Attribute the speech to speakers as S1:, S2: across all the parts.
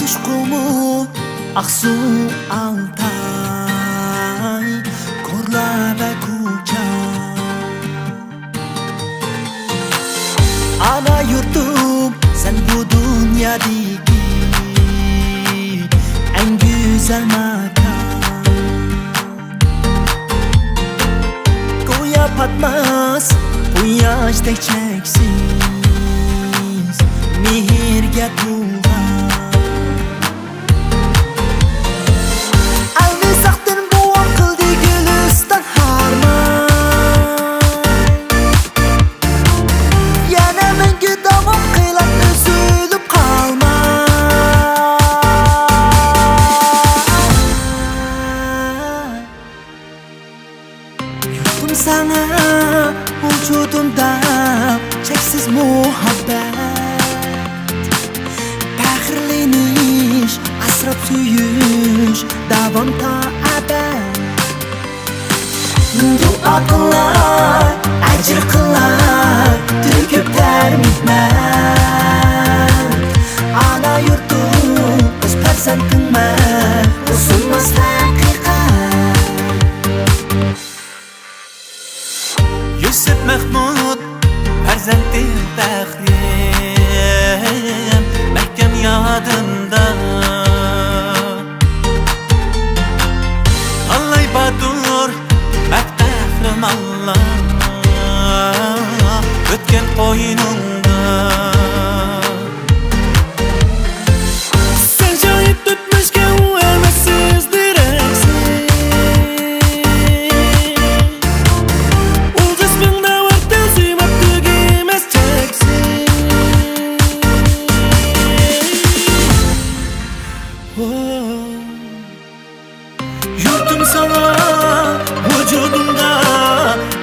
S1: Akuşkumu Aksu Altay Korla ve Kuca Ana yurtum sen bu dünyadaki en güzel makan. Goya patmaz bu yaşta çeksiz mihirge tuğan. Alni saktın bu akıldı gülistan harman. Yana mengi davam kıylan üzülüp kalma. Yurtum sana vücudumda çeksiz muhabbet. Faxrlanish, asrab suyush, davom ta abad. Duo qilay, ajr qilay, to'kiblar mehnat. Ana yurtum, o'z farzandingman, o'zimiz haqiqat. Yusuf Mahmud, farzandi Bahrim, mahkam yodimda. Allay Badur, maqtahlim Allah, o'tgan qo'ynimda. Sen joyib tutmishga u emassiz deraksiz. U jismingda varda suymab tugimas cheksiz. Yurtum sana vücudumda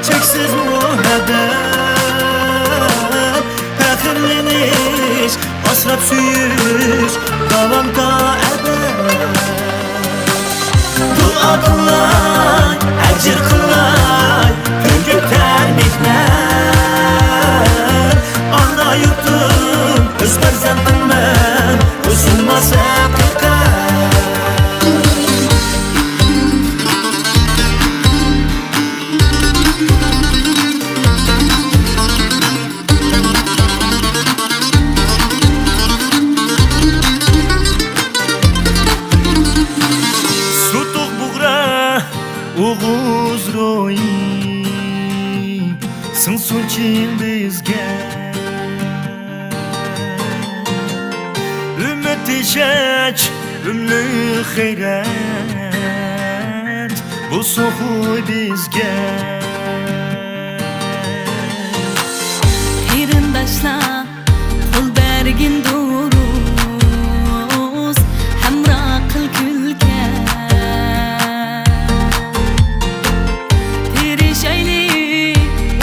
S1: çeksiz muhabbet. Faxrlanish, asrab suyush, davom ta abad. Duo qilay, ajr qilay, to'kiblar mehnat. Ana yurtum, o'z farzandingman, o'zimiz haqiqat. Oğuz royi sınsun çil bizge. Ümmet işeç, ümlü hayret, bu soğuy bizge.
S2: Qeyrindoshlar qo'l bergin duruz hamroh qil kulga. Tirishayli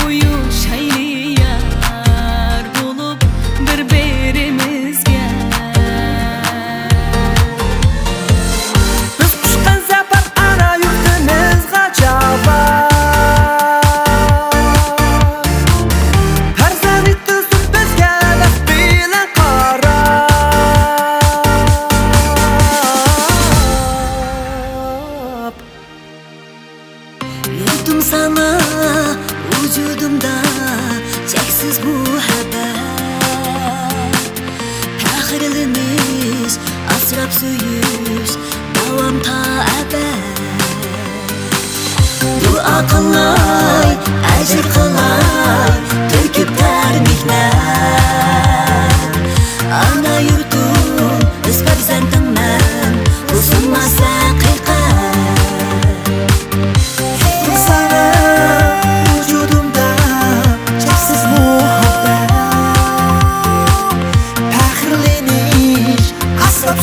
S2: uyushayli yar bo'lib bir-birimizga.
S1: Biz qushgan safar ana yurtimizga javob. Yurtum sana vücudumda çeksiz muhabbet. Faxrlanish, asrab suyush, davom ta abad. Duo qilay, ajr qilay, to'kiblar mehnat. Ana yurtum, o'z farzandingman, o'zimiz haqiqat.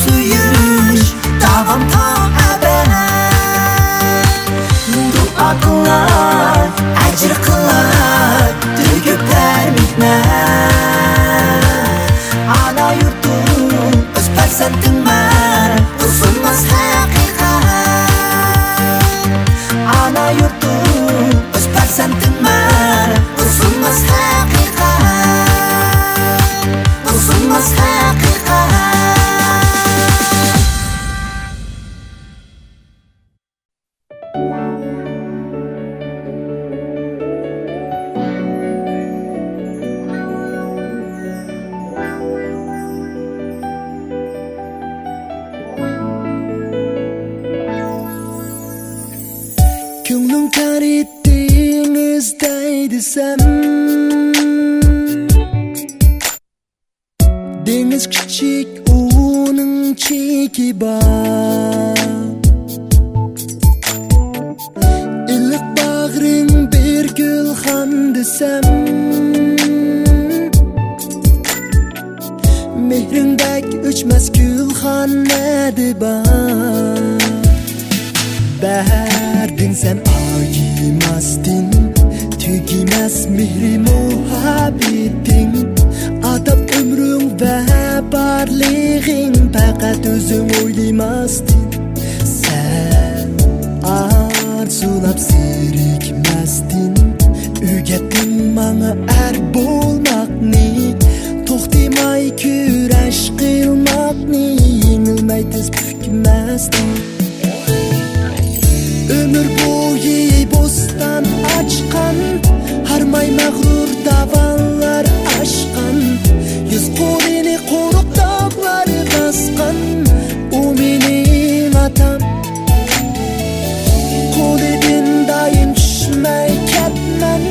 S1: Suyush, davom ta abad. Duo qilay, ajr qilay, to'kiblar mehnat. Ana yurtum, o'z farzandingman, o'zimiz haqiqat. Ana yurtum, o'z farzandingman, o'zimiz haqiqat. O'zimiz haqiqat. var ettiğinizde desem, deniz küçük onun çeki var. İllik bağrın bir gülhan desem, mehrindek uçmaz gülhan nedi var. Berdin sen ayımazdin, tügimez mehri muhabbetin. Adap ömrün ve barlığın, fakat özün oylimazdin. Sen arzulap sirikmezdin, ügettin bana er bulmakni. Toxtimay küreş kılmakni, yenilmey tiz pükmezdin. Ömür boyu bostan açkan, harmay mağrur davanlar aşkan. Yüz kolini koruk dağları baskan, o benim atam. Kol edin daim düşmey ketmen,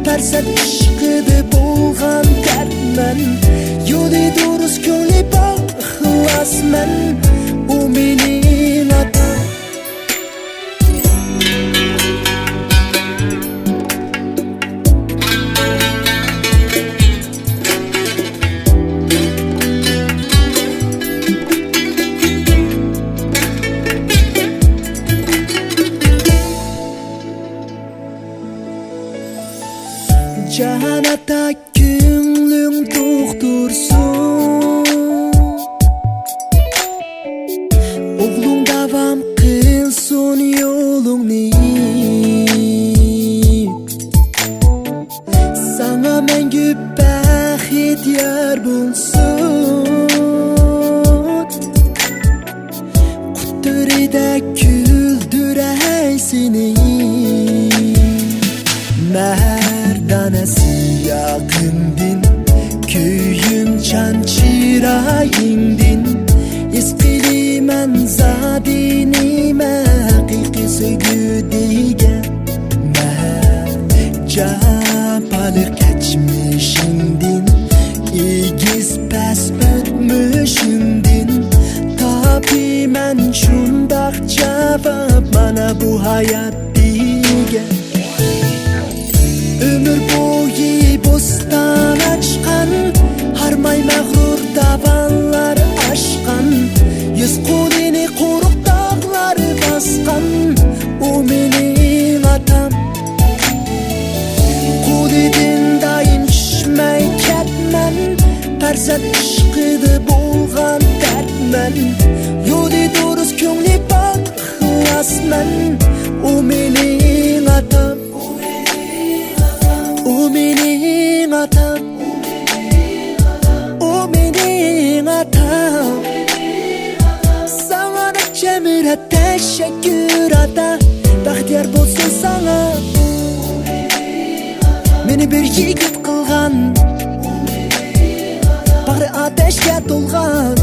S1: perset ışkıdı bulgan dertmen. Yolu duruz köyli bağlasmen, o benim atam. Cahanata günlüğün doktorsun, oğlum davam kılsın yolunu. Sana mengü bahit yar bulsun, kutturida güldürey seni. Merdanesi yakındin, köyün çan çırayındin. İskilimen zadinime hakikisi güdige. Capalık geçmişindin, igiz pes ötmüşündin. Tabi men şundak cevap bana bu hayat dige. Ömür boyu bostan açkan, harmay mağrur davanlar aşkan. Yüz kolini koruk dağları baskan, o benim atam. Kol edin daim düşmey ketmen, perset ışkıdı bulgan dertmen. Yolu duruz köyli bağlasmen, o benim atam. O benim atam, o benim atam. Sana da cemire teşekkür ata, bahtiyar bolsun sana. Meni bir yigit kılgan, bağrı ateşke dolgan.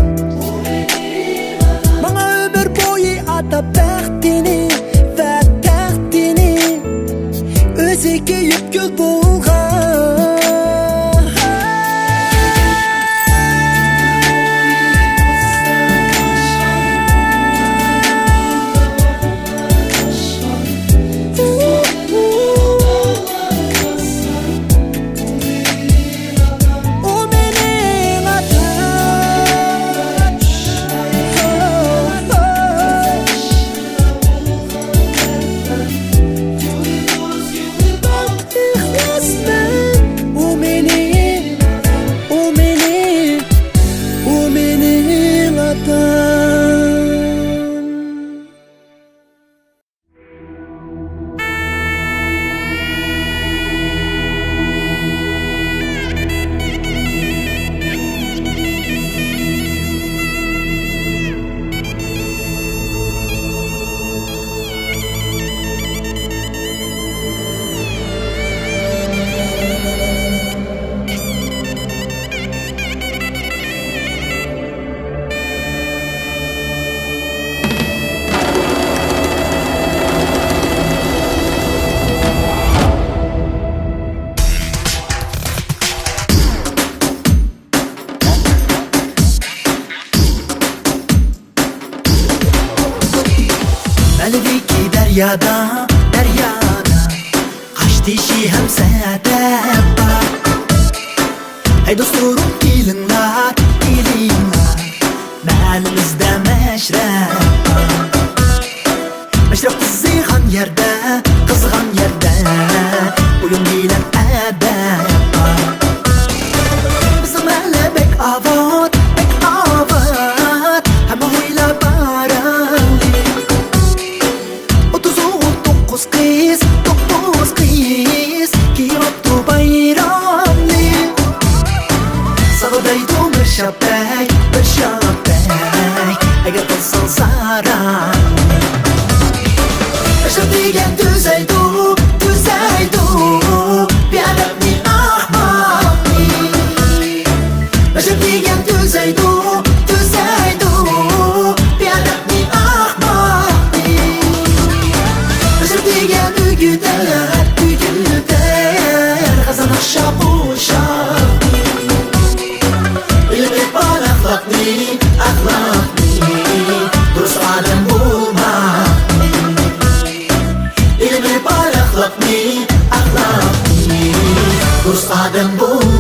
S1: Bana ömür boyu ata bəxtini ve təxtini, özü geyip gül bulgan. deryada Qaşdişi hem sedeba Hey dostlarım ilinlar Mahallimizde meşrep qızg'an yerde Uyum bilen edep Bizim mahalle bek avad Hamma huyla baranli 39 kız Kiyoptu bayramli Sağdaydı bir şapek Eğer kılsan saran Aşağı diyen düzeydu Biadabni ahmakni Aşağı diyen düzeydu Biadabni ahmakni Aşağı diyen ügüder Kazan aşağı uşakni İlmi bal ahlakni Durus alem bulmakni İlmi bal ahlakni Durus alem bulmakni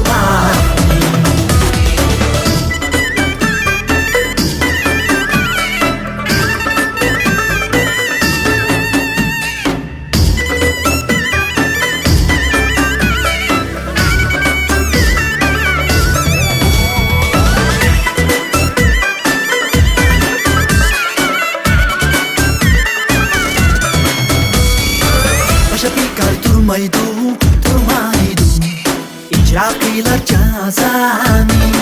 S1: Durmaydu İcra kıylar cazani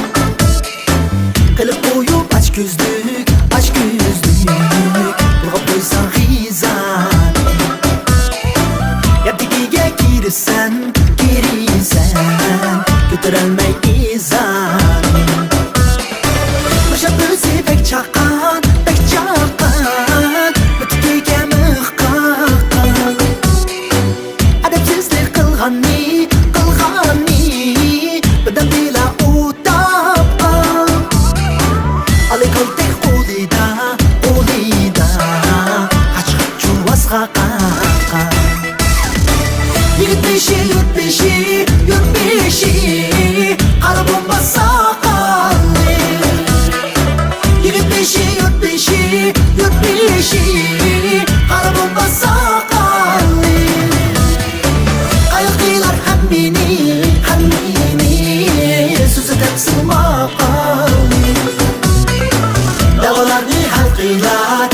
S1: Kılıp koyup aç gözlük Burgap koysan hizani Yaptikiye girirsen Götürelmey izani Başa bözi pek çakan Mütkiye mıhkakan Adepsizlik kılgani Bedem bila utapkan Ali kaltek qulida Haçqatçu vasqaqaqa Yigit beşi Qalbim basaqalli Yigit beşi Qalbim basaqalli Ayqilar hammini Sözü tepsil maqalli Davalarni halqilar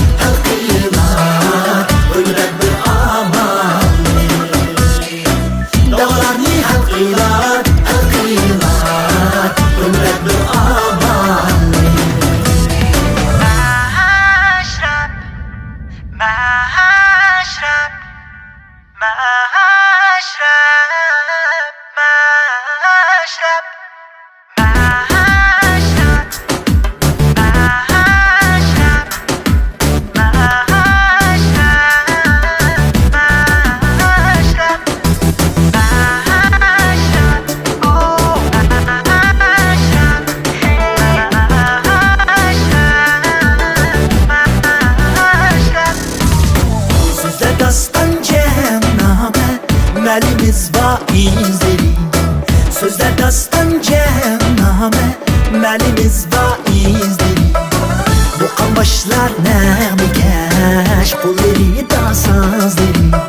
S1: Ümmet bir amalli Davalarni halqilar Ümmet bir amalli Melimiz vaizleri Sözler dastan cehenname Melimiz vaizleri Bu kan başlar nağmikeş Kolları da sazları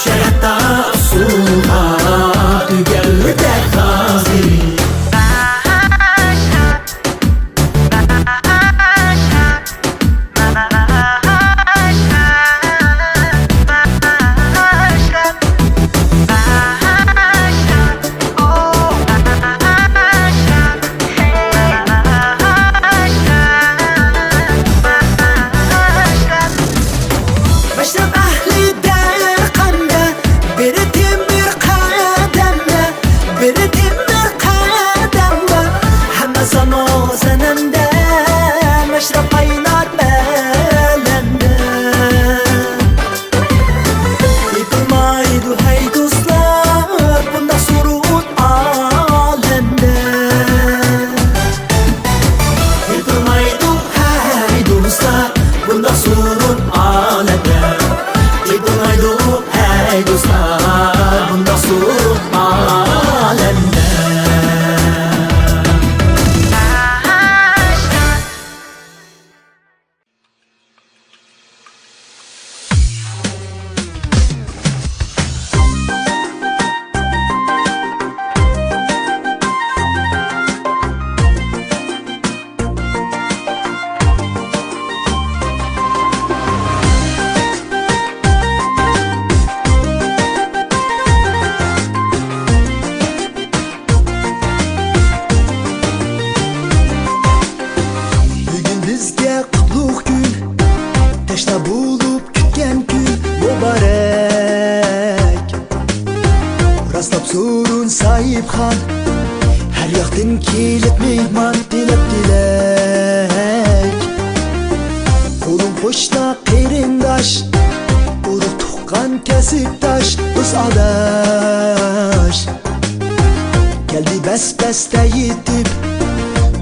S1: Şerata usulha Tügelli de haziri kelib mehmon tilab dilak. Qo'lim qo'shna qarindosh, urug' tuqqan kasibdosh, do'st adash. Geldi bas-basta yetib,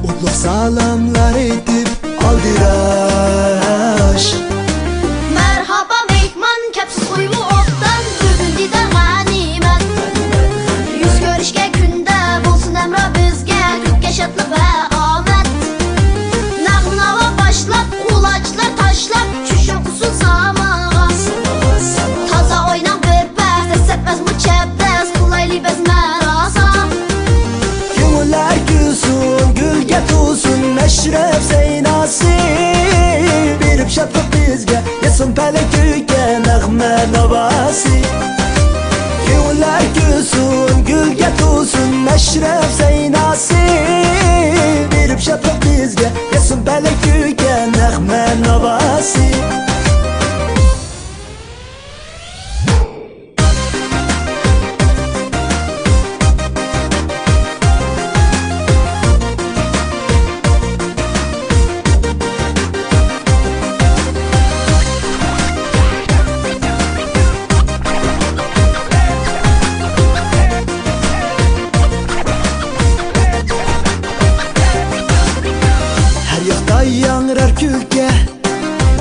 S1: ulug' salomlar etib aldirash.
S3: Merhaba mehmon, kapsiz qo'ymu otdan, bugun dida g'animat. Yuz ko'rishga kunda bo'lsin amro bizga, ko'kka shodlik va omad. Nag'nava boshlab, qulochlar tashlab, tush o'qisin samaga. Toza o'ynab bir bas, satmas muchabdas, qulaylik biz marosam.
S1: Ko'ngillar gulsun, gulga to'lsin, Ashraf Zaynasi berib shodlik bizga, yesin palak kuyga nag'ma navosi. Ko'ngillar gulsun, gulga to'lsin, Ashraf Zaynasi berib shodlik bizga, yesin palak kuyga nag'ma navosi. Yangrar kulga,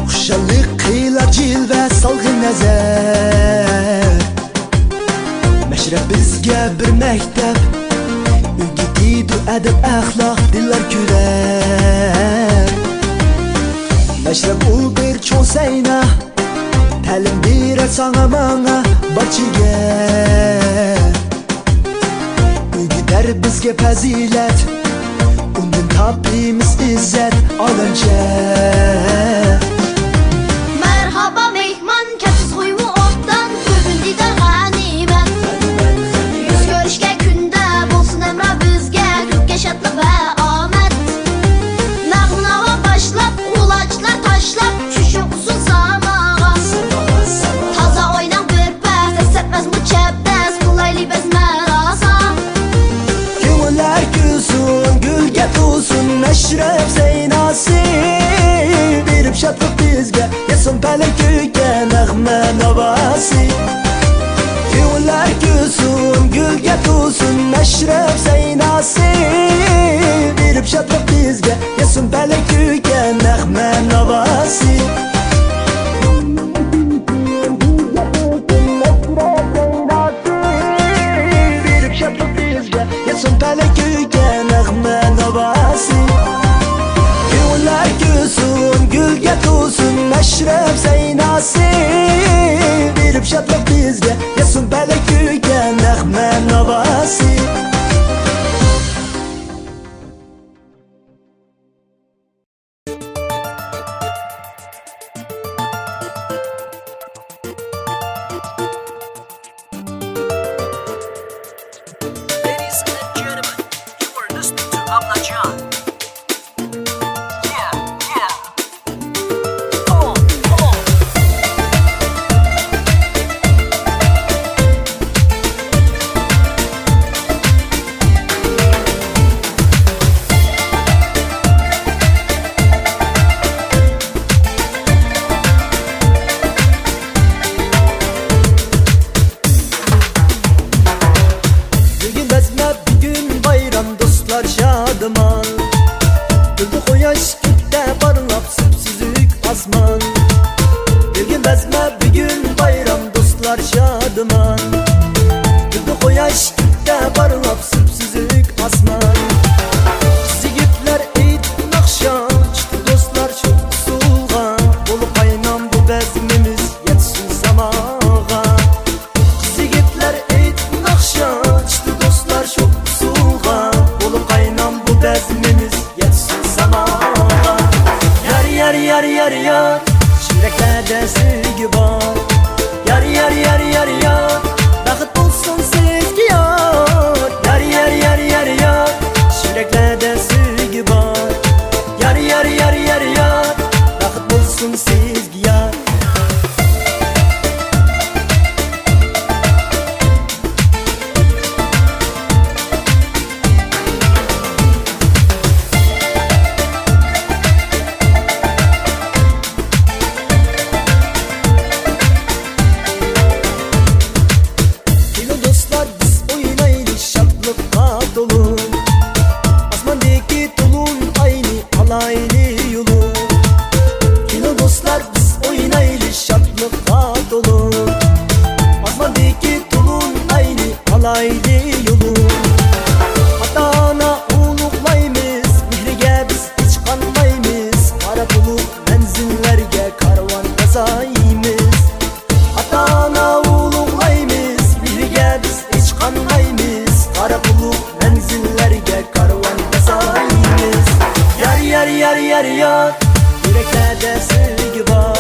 S1: xushallik qilar jilva, salg'in nazar. Mashrab bizga bir maktab, o'rgatiydi adab axloq, dillar kular. Mashrab u bir cho'sayna, ta'lim berar sana manga barchaga. O'rgatar bizga fazilat, undan topimiz izzat olamcha.
S3: Merhaba mehmon, kapsiz qo'ymu otdan, bugun dida g'animat. Yuz ko'rishga kunda bo'lsin amro bizga, ko'kka shodlik va omad. Nag'nava boshlab, qulochlar tashlab, tush o'qisin samaga. Toza o'ynab bir bas, satmas muchabdas, qulaylik biz marosam.
S1: Ko'ngillar gulsun, gulga to'lsin, Ashraf Zaynasi berib shodlik bizga, yesin palak kuyga nag'ma navosi. Ko'ngillar gulsun, gulga to'lsin, Ashraf Zaynasi berib shodlik bizga, yesin palak kuyga nag'ma navosi. Berib shodlik bizga, yesin palak kuyga nag'ma navosi. Ko'ngillar gulsun, gulga to'lsin, Ashraf Zaynasi berib shodlik bizga, yesin palak kuyga nag'ma navosi.
S4: Ladies and gentlemen, you are listening to Abla John. Yeah, yeah. Come on, come on.
S1: Bugün bezme, bugün bayram, dostlar şadıman. Güldü quyosh gökte parlap, süpsüzük asman. Bugün bezme, bugün bayram, dostlar şadıman. Güldü quyosh gökte parlap, süpsüzük asman. Yigitlar eğit naqshan, chiqdi dostlar çok usulga. Bolup qaynam bu bezmimiz yetsin samaga. Yigitlar eğit naqshan, chiqdi dostlar çok usulga. Bolup qaynam bu bezmimiz yetsin samaga. Yar yar yar yar yar, yüreklerde sevgi var. Yar yar yar yar yar, baxt olsun sevgi yar. Yar yar yar Yüreklerde sevgi var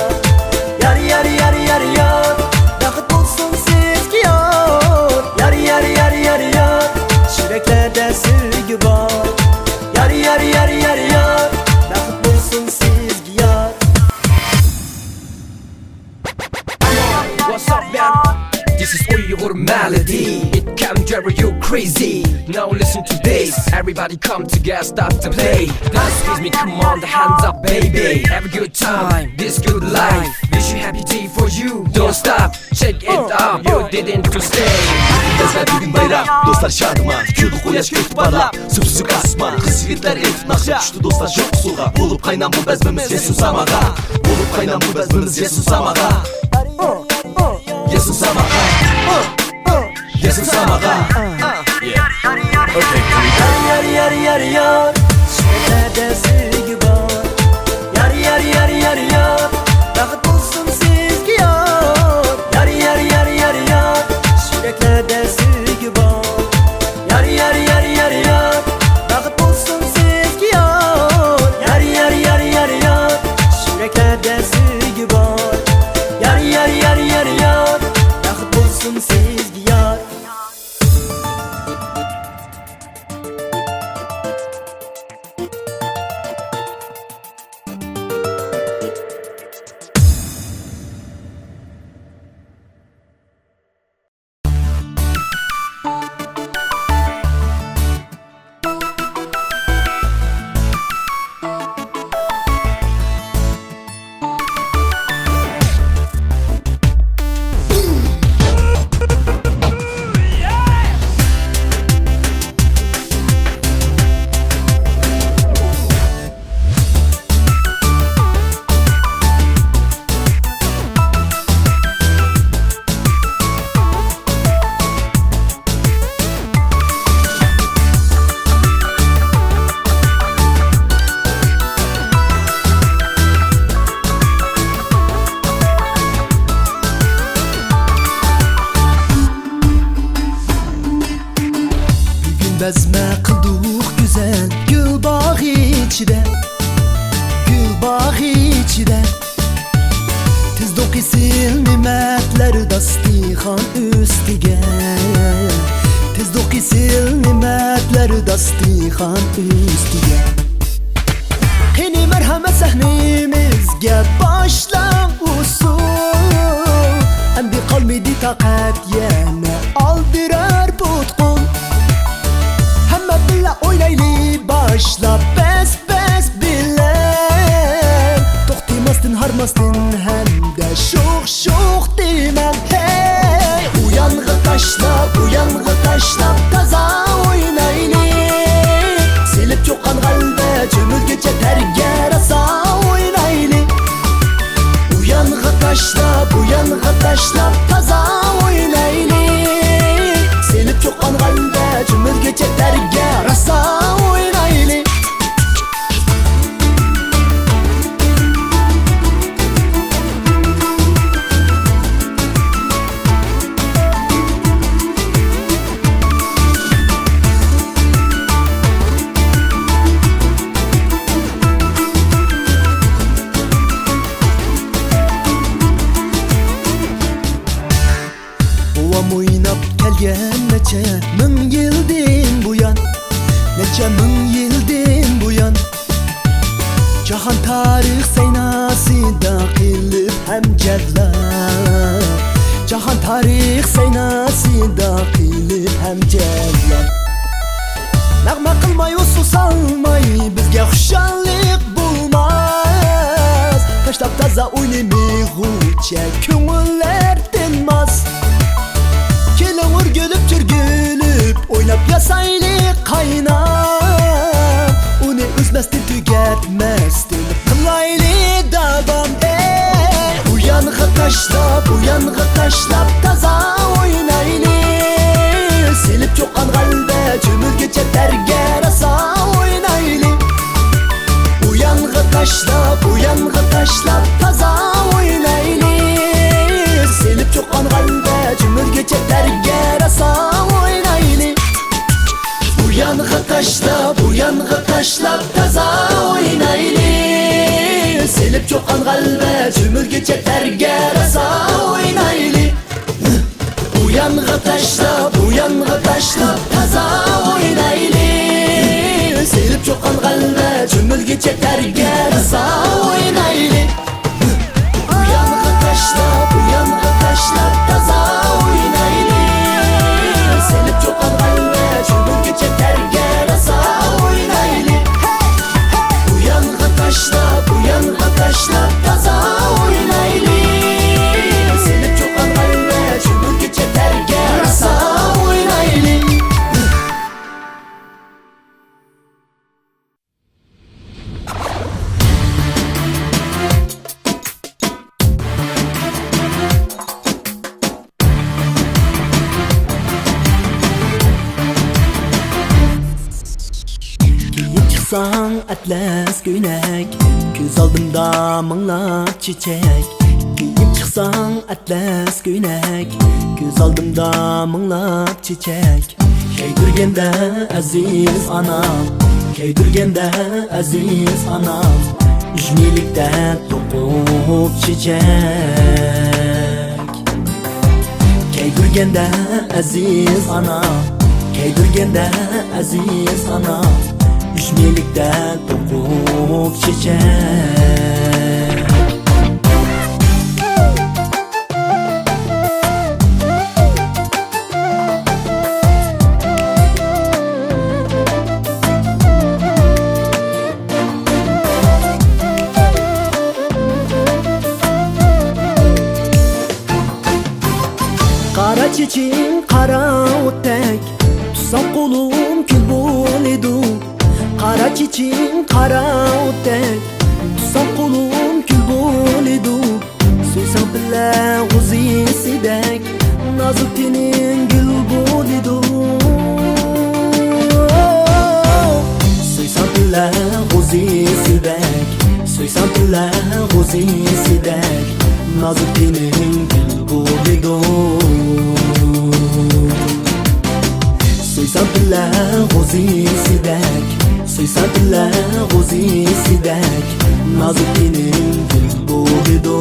S1: Yar Vakit olsun sevgi yar Yar Yüreklerde sevgi var Yar Vakit olsun sevgi yar
S4: What's up, man? This is Uyghur melody. It can drive you crazy. Now listen to this. Everybody come together, start to play. Dance with me, come on, the hands up, baby. Have a good time, this good life. Wish you happy day for you. Don't stop, check it out. You didn't to stay.
S5: Gözler bugün bayram, dostlar şadıman Küldü koyaş göktü parlap, süpsüzük asman Kız yigitler elif nakşa, düştü dostlar çok suğa Olup kaynan bu bezmimiz yesun samaga Olup kaynan bu bezmimiz yesun samaga Yesun samaga Yesun samaga
S1: Yar Yüreklerde sevgi var Yar Vakit olsun sevgi yar Yar Yüreklerde sevgi var Yar Vakit olsun sevgi yar Yar Yüreklerde sevgi var Yar Vakit olsun sevgi yar Bezme kıldık güzel gül bağı içide Tez dokisil nimetler dastihan üstige Tez dokisil nimetler dastihan üstige Hini merhamet sahnimizge başla usul Hem bir kalmidi takat yene aldırar putkul Oynaylı başla bes bile Toktimastin harmastin hem de şuk demem Hey Uyanğı taşlap taza oynaylı Silip çokan kalbe cümül gece terge rasa oynaylı Uyanğı taşlap taza oynaylı Silip çokan kalbe cümül gece terge rasa oynaylı Ovam oynap kelgen neçe ming yıldan bu yan Neçe ming yıldan bu yan Cahan tarih seynasida qilib hem cevlar Cahan tarih seynasida qilib hem cevlar Nağma qilmay usul salmay bizga xushallik bulmaz Tashlab taza o'ynaymiyg'ucha ko'ngillar tinmas Kelin o'rgilib turgilib o'ynab yasaylik qaynab Uni o'zmasdan tugatmasdan qilaylik davom Uyang'i tashlab taza o'ynaylik Silib cho'qqan qalbi cho'milgacha targa rasa o'ynaylik Uyang'i tashlab taza o'ynaylik Silib cho'qqan qalbi cho'milgacha targa rasa o'ynaylik Uyang'i tashlab taza o'ynaylik qalba cho'milguncha targa rosa o'ynayli. Bu yonga tashlab toza o'ynayli. Selib cho'qqan qalba cho'milguncha targa rosa o'ynayli. Bu yonga tashlab toza o'ynayli. Selib cho'qqan qalba cho'milguncha targa rosa o'ynayli. Bu yonga tashlab toza o'ynayli. Selib cho'qqan qalba cho'milguncha targa rosa o'ynayli. Çıksan atlas günek, göz aldımda mınlap çiçek. Giyip çıksan atlas günek, göz aldımda mınlap çiçek. Keydürgende aziz anam, keydürgende aziz anam. Üzmelikte dokup çiçek. Keydürgende aziz anam, keydürgende aziz anam. Düşmelikte dokup çiçek. Kara çiçeğim kara otek, tutsam kolum kül bolidu. Kara çiçeğim kara otek, tutsam kolum kül bolidu. Soysam bile g'uzisidek, nazik tening gül bolidu. Soysam bile g'uzisidek, soysam bile g'uzisidek, nazik tening gül bolidu. Soysam bile g'uzisidek, soysam bile g'uzisidek, nazik tening gul bolidu.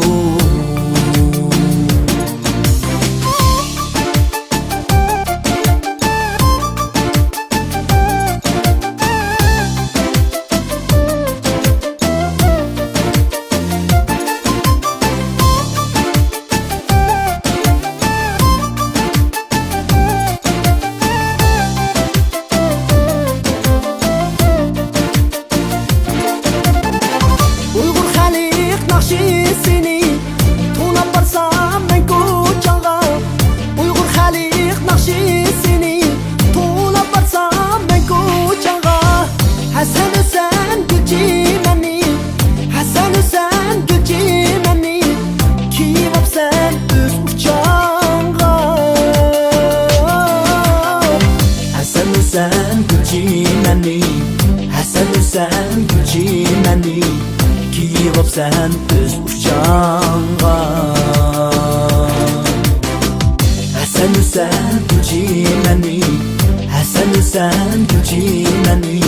S1: Sen öz uçağına Hasan Hüseyin gülçimeni, Hasan Hüseyin gülçimeni,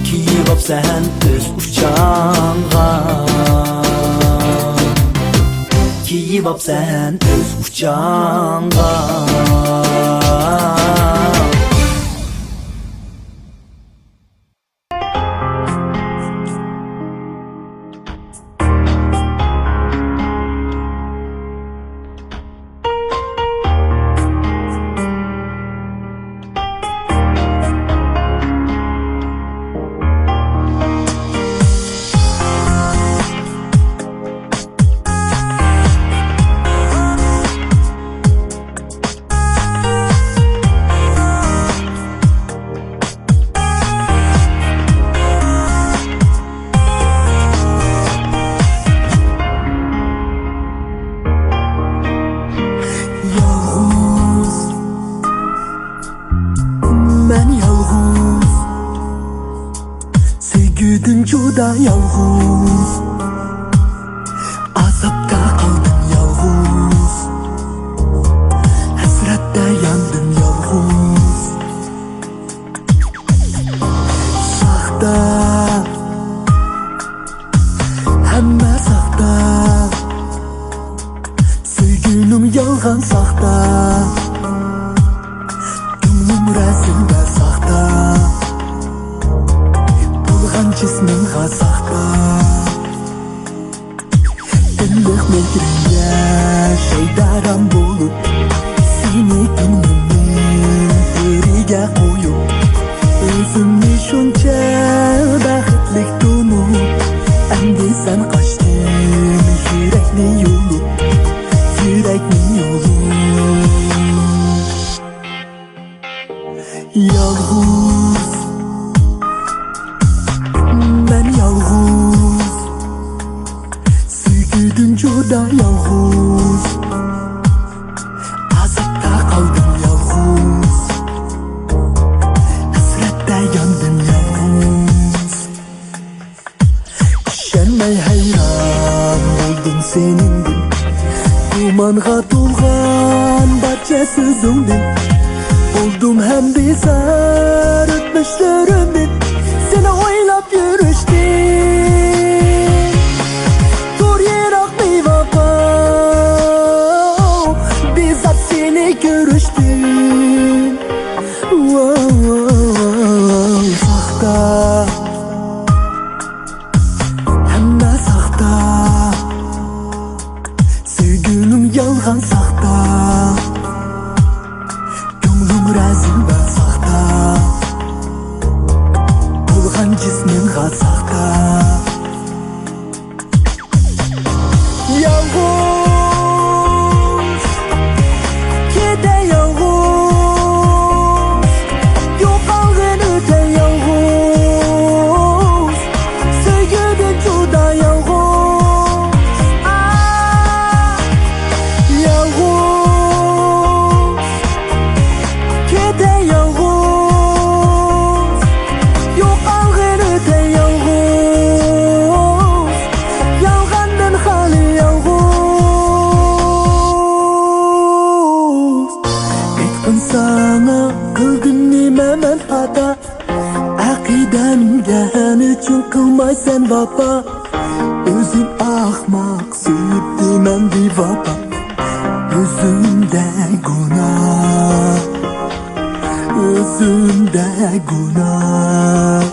S1: kiyip sen öz uçağına, kiyip sen öz uçağına. Juda yalğız, azapta kaldım yalğız, hasrette yandım yalğız. Sakta, hemme sakta, yalgan sakta, gönlüm resimde sakta, bulgan cismin sakta. Ümlük mekrimge şeydaran bulup, seni gönlümün biriga koyup, özümni şuncha baxtlik tunup, endi sen kaçtın yürekli yolu, yürekli yolu. Yalğız, ben yalğız, söygüdüm juda yalğız, azapta kaldım yalğız, hasrette yandım yalğız. Üşenmey hayran oldum senindim, dumanğa dolgan barcha sözüngdin. Oldum hem bizar ötmüşlerimdin, seni oylap yürüştüm. Dur yirak bevapa, bizzat seni görüştüm. Sakta, hem de sakta, sevgilim yalgan sakta, gönlüm rezil ve sakta, bulgan cismin sakta. Yalğız, kede yalğız, yo'qolgin o'ta yalğız, sevgilim juda yalğız. Yalğız, kede yalğız, yo'qolgin o'ta yalğız, yalğandan hali yalğız. Aytqin sana qildim nima men xato, aqidam bilgan uchun qilmaysan vafo. O'zing ahmoq sevib deyman bevafo, o'zimda gunoh, o'zimda gunoh.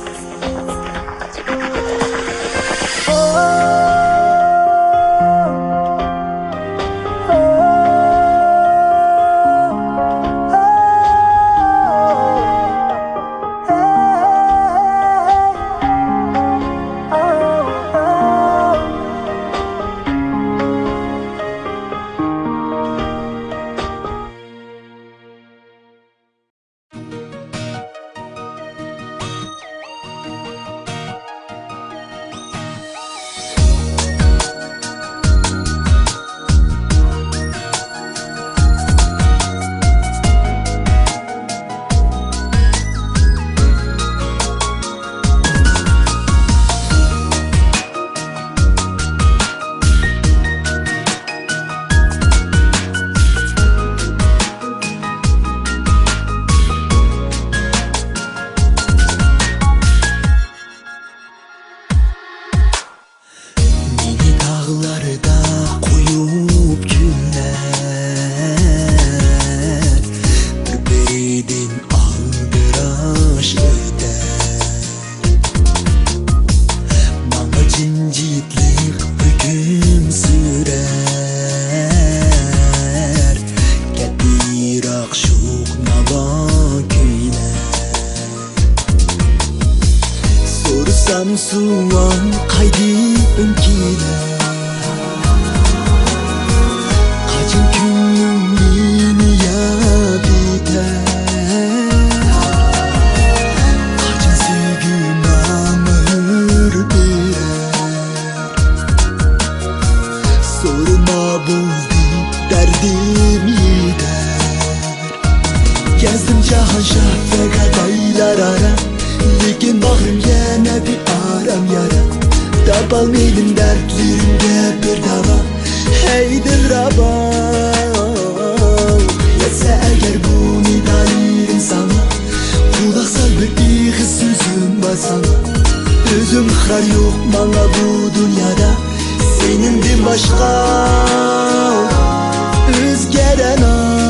S1: Dağlarda koyup günler, birbirin aldıraş öder. Bana cincitlik hüküm sürer, getir akşuk nava köyler. Sorsam suvan kaydı önkiler, kaçın günüm yeni yad eder, kaçın sevgim ömür birer. Sorma bozdu derdim yeter, gezdim cahan şah ve gadaylar ara, lekin bağrım yana bir aram yara. Tapalmaydım dertlerimge bir dava, hey dilraba. Yetse eğer bunu dalilim sana, kulak sal bir iyi sözüm var sana. Özüm xar yok bana bu dünyada, senindim başka. özgeren an.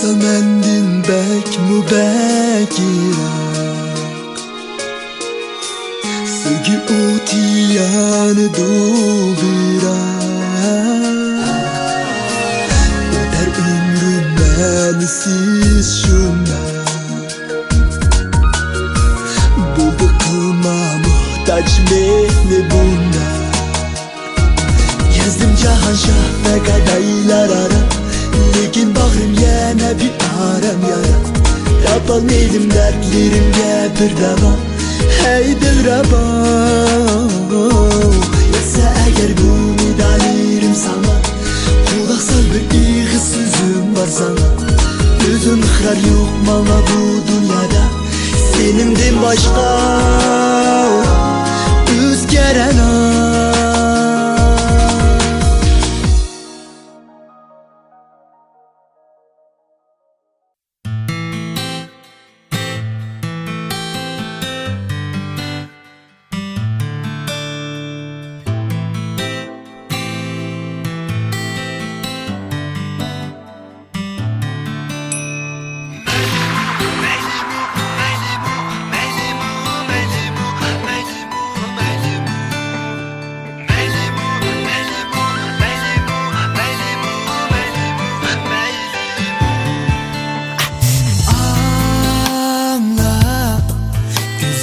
S1: Mendin bek mu bek Irak Sevgi utiyanı doldurar Öder ömrüm bensiz şunda Buldu kılma muhtaç mehli bunda Yazdım cahanşah ve kadaylar ara Lekin bağrım yana bir aram yara Yapalmaydım dertlerimge bir dava Hey dilraba Yoksa eğer bu medalirim sana Kulak sal bir iyi sözüm var sana Gözüm kırar yok bana bu dünyada Senimden başka özgeren an.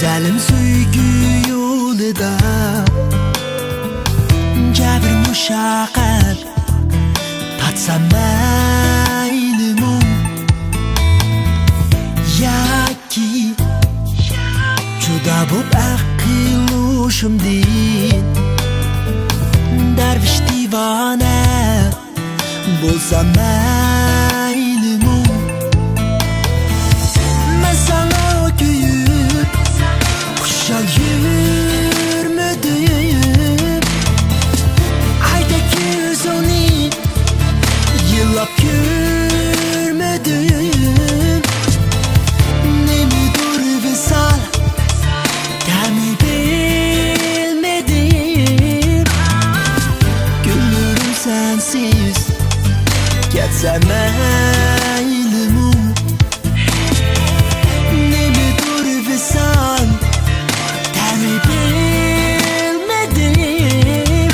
S1: Güzelim söygü yolida Cabir muşaqqat Tatsam maylimu Yaki Juda bo'p aqillushimdin Darvish divona Bo'lsam maylimu Men sana kuyib Kuşal yürümedim Ayda yüzünü Yıllap görmedim Ne müdür visal Demi bilmedim Gülürüm sensiz Getsem eylimu Ne müdür visal bilmedim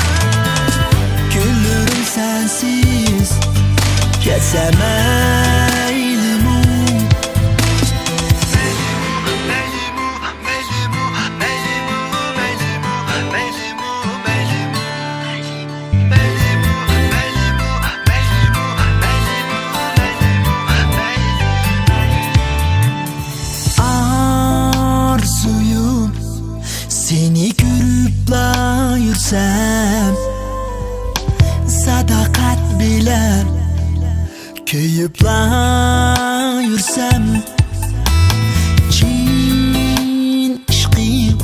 S1: Gülürüm sensiz Geçsem eylimu Arzuyum Seni görüp la yürsem Sadakat bilen Köyüp la yürsem Cin işqim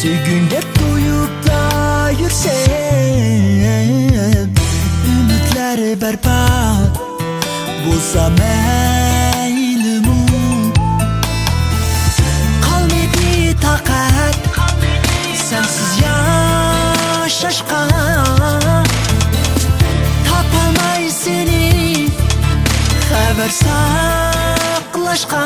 S1: Söygünde doyup la yürsem Ümitler berbat Bulsa meylimu Kalmadı takat Sensiz yaşaşqa Tapamay seni Haber saklaşqa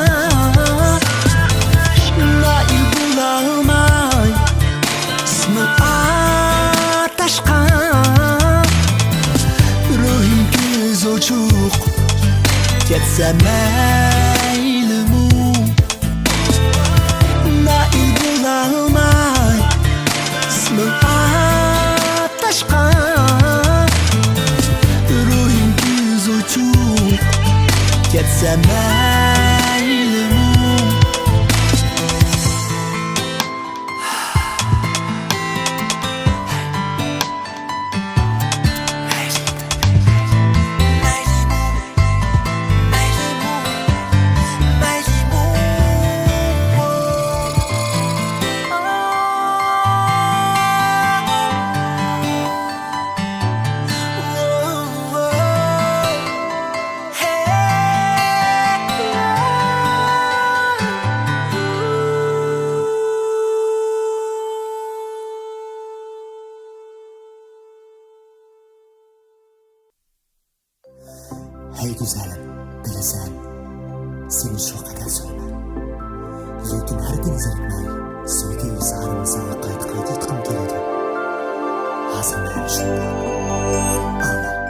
S1: uçuq Ketsə məylimu Nail bulalmay İsmin ataşqan Ruhim düz uçuq Ketsə məylimu
S6: Hey güzelim, bilesen seni şu kadar söyler. Lekin her gün zerikmey, sevgi izharımı sana kayıt etkim keledi. Hazır ben şunda, ağla.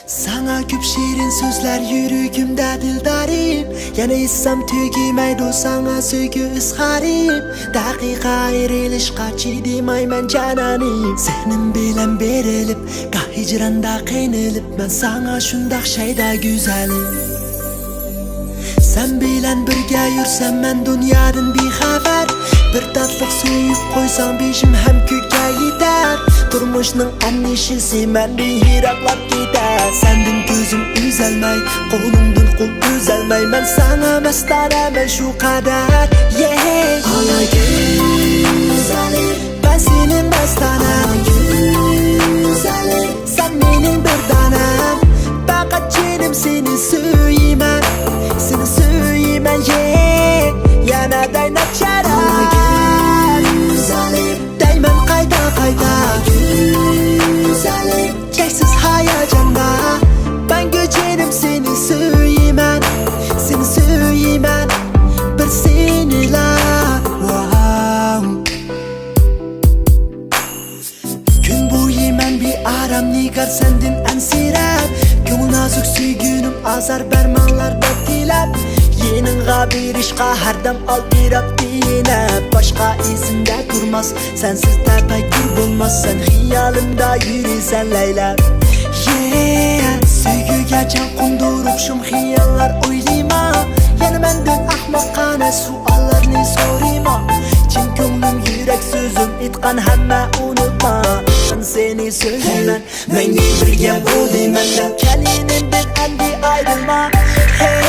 S1: Sana köp şirin sözler yürüyümde dildarim Yana issam tügimeydu sana söygü ısharim Dakika ayrılışqa çiğdemeymen cananim Sehnim bilen berilip, gah hicranda kıynılıp Ben sana şundaq şeyda güzelim Sen bilen birge yürsem men dünyadan bir haber Bir tatlık söyüp koysam beşim hem köke gider Turmuşның annişisi men bir hiraklap gider Sendin gözüm üzelmey, kolumdun kul üzelmey Men sana mestanemen şu kadar yeah. Ana güzelim, ben senin mestanem güzelim, sen benim bir tanem Fakat cinim seni söylemen, seni söylemen yeah. Yana dayna çare Değmen kayda güzelim Çeksiz hayacanla Ben göçerim seni söylemen Seni söylemen Bir seninle wow. Gün boyu men bir aram Nigar sendin ensirem Gün nazuk süygünüm azar bermanlarda dilep Yeninga bir işqa herdem al birap dine Başka izinde durmaz Sensiz tefekkür bulmaz Sen hiyalimda yürüsen leylem yeah. Söygüge can kondurup şum hiyallar oylima Yani menden ahmakane suallarını sorima Çin könglim yürek sözüm itkan hemme unutma Ben seni söylemen Men birge buldum menden Kelininden endi ayrılma hey.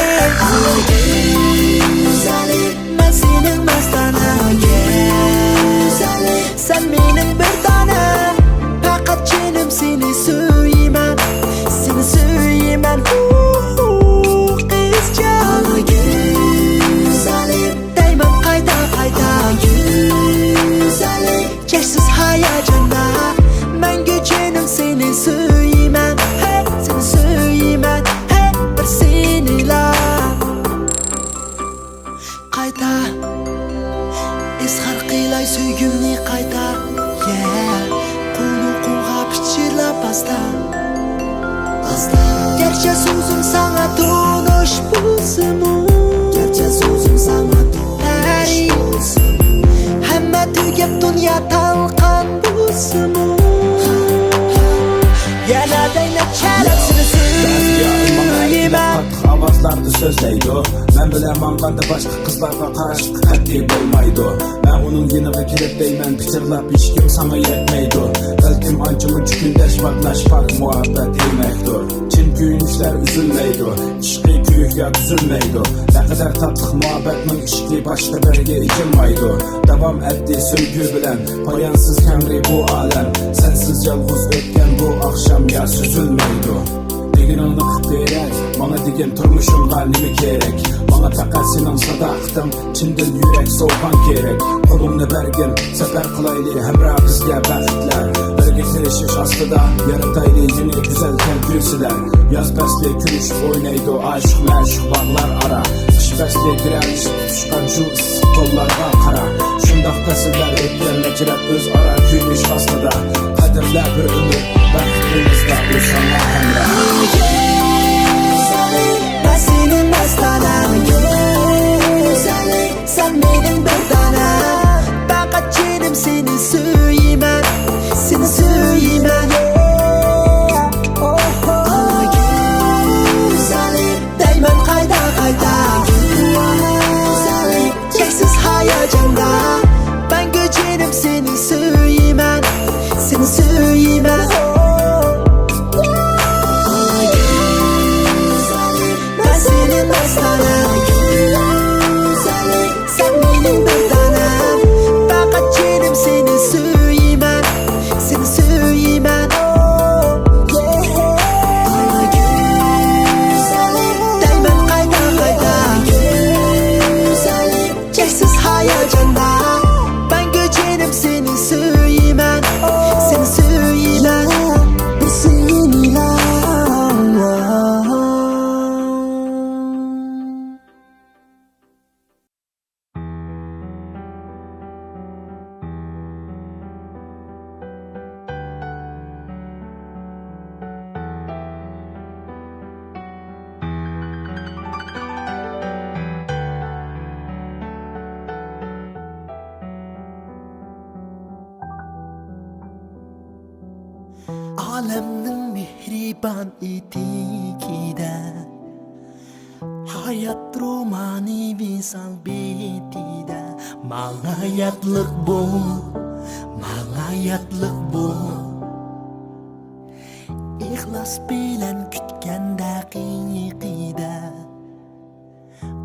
S1: Güzelim, ben senin mestanem güzelim, sen benim bir tanem Fakat cinim seni söylemen Seni söylemen kızcan Güzelim, değmem kayda güzelim Çeşsiz hayacanla Ben göçenim seni söylemen hey, seni söylemen hey, bir seninle Qayta izhar qilay söygümni qayta yeah. Qulu qulğa pichirla pasta Gerçi sözüm sana tunuş bulsumu Gerçi sözüm sana tunuş bulsumu Hemme tügep dünya talqan bulsumu Yana dayna çarapsını söylemen
S7: Avazlardı sözleydi Ben bilemem qanda başka kızlarga qarashib qat'iy bolmaydi Ben onun yeniga kelib deyman pichirlab hech kim sana yetmaydi Balkim ancha muncha kundash vaqtlashib muhabbet demakdir Chin kuyinishlar üzülmeydi ishqiy kuyukga tuzilmaydi Naqadar tatlıq muhabbetning ishqiy boshqa biriga ekilmaydi Davom etdi söygü bilen Poyansız kemri bu alem Sensiz yalğız o'tgan bu akşamga süzülmeydi Deginimni qilib berek Bana degen turmushimga nima kerak Bana faqat sening sadoqating Chin-dil yurak so'ygan kerak Qo'limni bergin safar qilayli hamroh bizga baxtlar Birga tirishish ostida yaratayli yeni güzel kelgusilar Yoz fasli kulishib o'ynaydi oshiq ma'shuq bog'lar ara Qish fasli kiralish tutishgan shu issiq qo'llarga qara Shundoq fasllar o'tgan nechrab o'zaro kuyinish ostida Qadrla bir umr baxtimizda o'sana hamroh
S1: Alemning mehriban etikida hayat romani misal betida mangayatlık bu İhlas bilen kütken daqiqida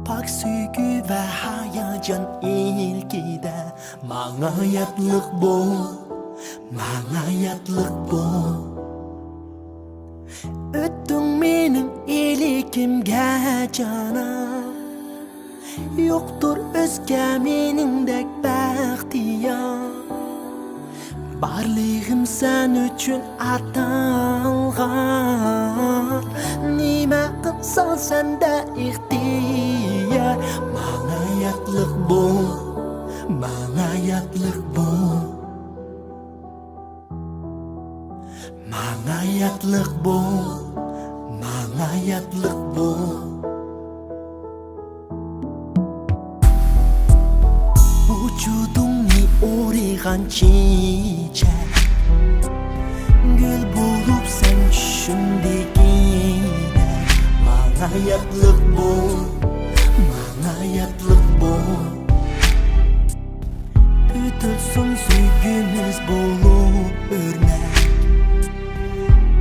S1: Pak sügü ve hayacan ilkida mangayatlık bu Öttün mening ilikimge cana Yoktur özge meningdek baxtiyar Barligim sen üçün atalgan Nima qilsan sende ixtiyar Mangayatlık bu Mangayatlık bu Vücudumni o'raygan chechak Gül bulup sen tushundagina Mangayatlık bu Büdülsün süygümüz bulup örnek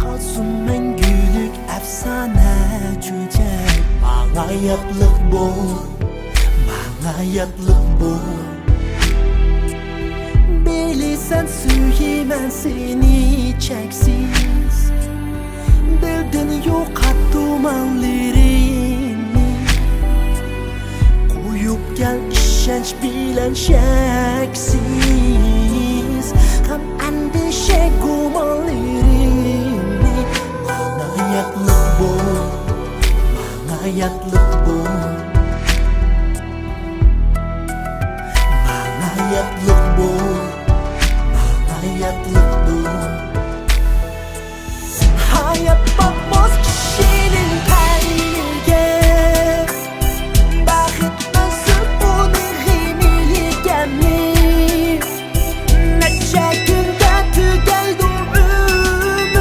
S1: Kalsın mengülük efsane çöcek Mangayatlık bu Bilirsen süyemen seni çeksiz Bildin yo'qotdim anlarini Koyup gel ishonch bilan shaksiz Ham andisha gumonlarini Mangayatlık bu Mangayatlık bu Hayat bakmaz kişinin kalbine Baxit nasıl bunu gemiyegenmiş Neçe günde tügeldi ömür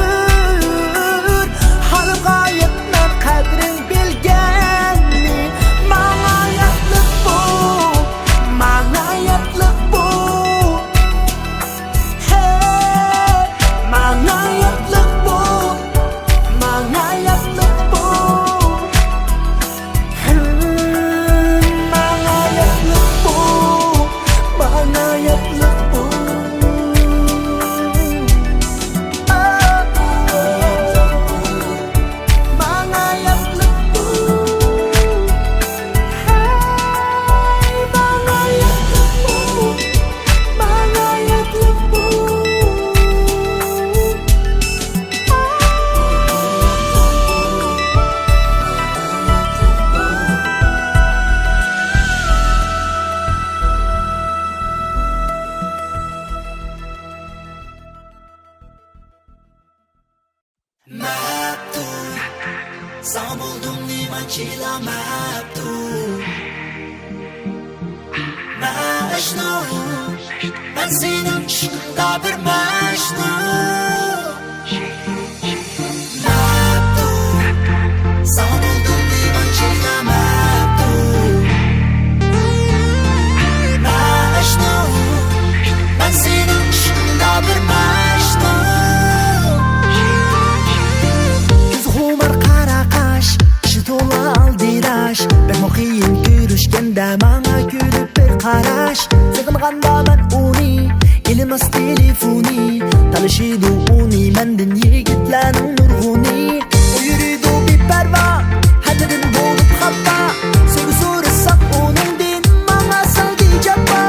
S1: Hal gayetmen kadrin bilgenmi Mangayatlık bu Mangayatlık bu Hey Mangayatlık bu Mangayatlık bu Mangayatlık bu Mangayatlık bu Mangayatlık bu Hey Mangayatlık bu Mangayatlık bu Maptu Sana buldum limancıyla maptu Mecnun Ben senin dışında bir mecnun Maptu Sana buldum limancıyla maptu Mecnun Ben senin dışında bir mecnun Humar qara qash ishi to'la aldirash Ben muqiyim ko'rishganda manga kulib bir qarash Sig'ingandaman uni ilmas telefoni Tanishidi uni mendin yigitlarning nurg'uni U yuridu beparvo hadrin bo'lib xafa So'rasaq uningdan manga saldi jabbo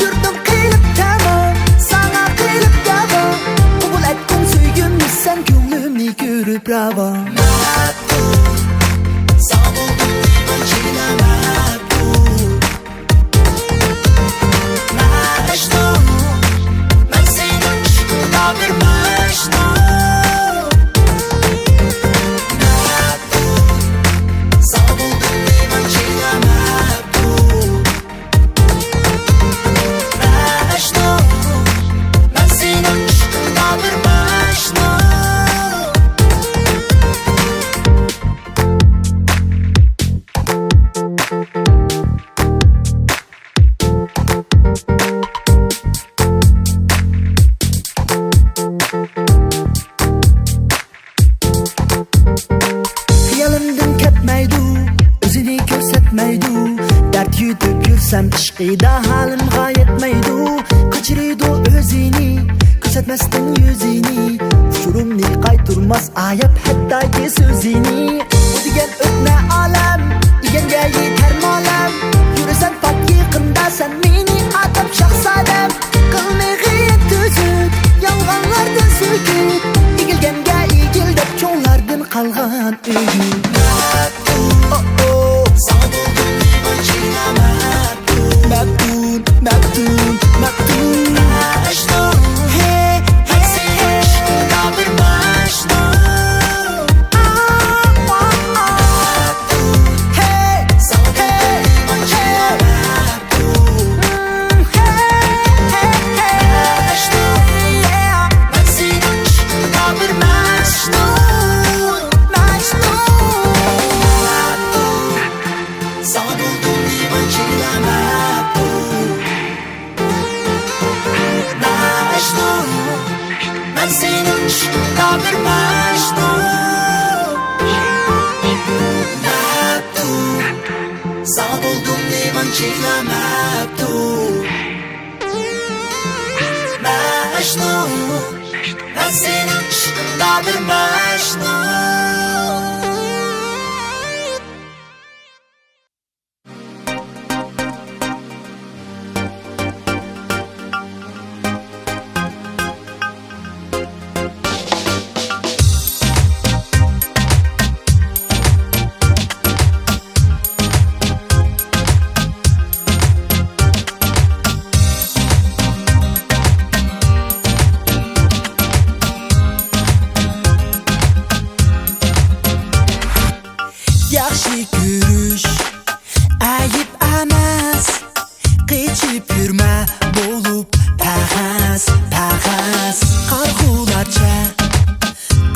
S1: Yurdim qilib tamom sana qilib davo Qabul etdim suygimni sen ko'nglimni ko'rib bravo Desem ishqida halimga yetmaydi. Qachiriydi o'zini, ko'rsatmasdan yuzini. Ushurumni qayturmas ayab hattoki so'zini. U degan o'tna olam, deganga yetar molam. Yurasan pok yaqinda sen meni atab shahzodam. Qilmay g'iyat tuzuk, yolg'onlardan sukut. Egilganga egil deb cho'nglardan qolgan uyim. Maktun, Majnun, hey, hey, aşkına bir Majnun. Hey, hey, ben senin aşkına bir Majnun. Sana buldum iman çiğnemem. Ben senin aşkına bir Majnun. Sana buldum iman çiğnemem. Majnun, ben senin aşkına bir Majnun. Yaxshi ko'rish ayib emas, qechib yurma bo'lib pag'as qarg'ularcha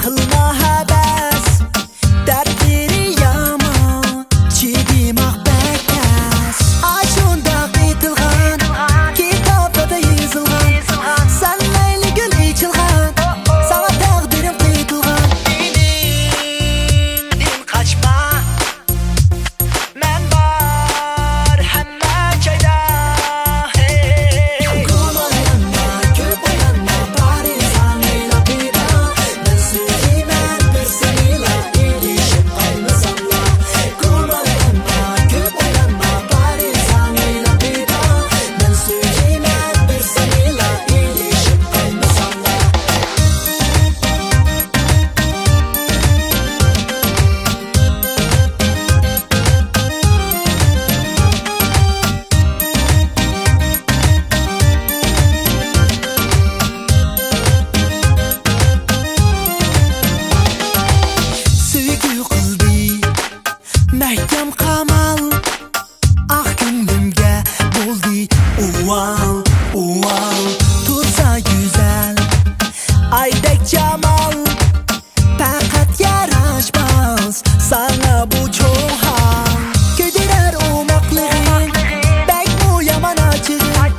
S1: qilma havas, dardlari yomon chedemoq bakas. Ashunda aytilgan kitobda yozilgan, san mayli gul ichilgan, sana taqdirim qaytilgan. Mendan qochma, men bor hamma joyda. Ko'p o'ylanma, parizan o'ylab bera. Men suymayman bir senila, erishib qolmasamla. Ko'p o'ylanma, parizan o'ylab bera. Men suymayman bir senila, erishib qolmasamla. Sevgi qalbi mahkam qamal, ah ko'nglimga bo'ldi uval. Tursa güzel aydek jamal, faqat yarashmas sana bu cho'hal. Kedirar o'moqlig'ing, bakmu yomon ochig'ing.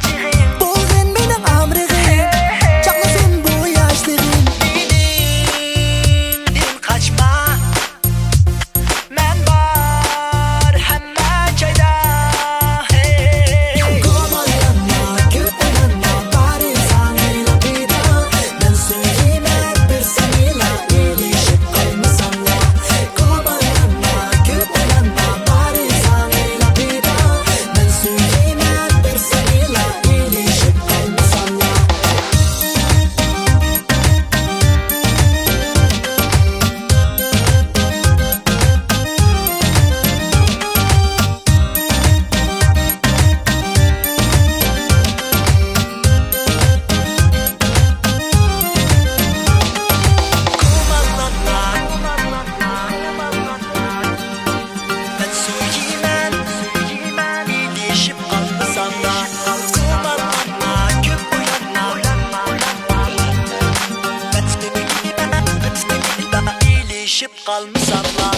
S1: Bo'lgin mening amrig'im, chaqnasin bu yoshlig'im. Mendan qochma, men bor hamma joyda. Ko'p o'ylanma, parizan o'ylab bera. Men suymayman bir senila, erishib qolmasamla. Ko'p o'ylanma, parizan o'ylab bera. Men suymayman bir senila, erishib qolmasamla. Ben suymayman, erishib qolmasamla. Ko'p o'ylanma, ben suymayman, erishib qolmasamla.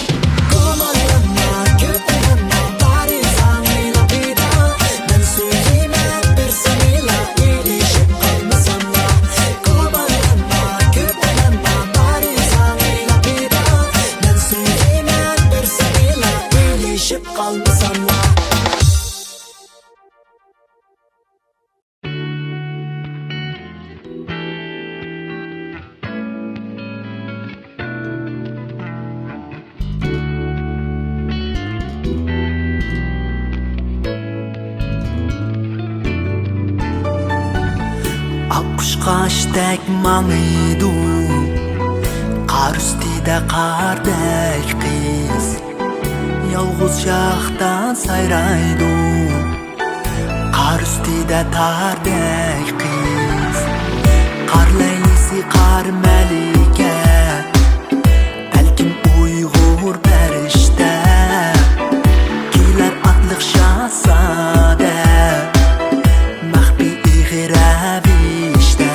S1: Ko'p o'ylanma, parizan o'ylab bera. Men suymayman bir senila, erishib qolmasamla. Ko'p o'ylanma, parizan o'ylab bera. Men suymayman bir senila, erishib qolmasamla. Güneşdek mаңıydı, qar üstüde qardek kız. Yalğız şaxtan sayraydı, qar üstüde tardek kız. Qar leylisi, qar melike, belkim Uyghur perişte. Giler atlık şahzade, mahbi iğrevişte.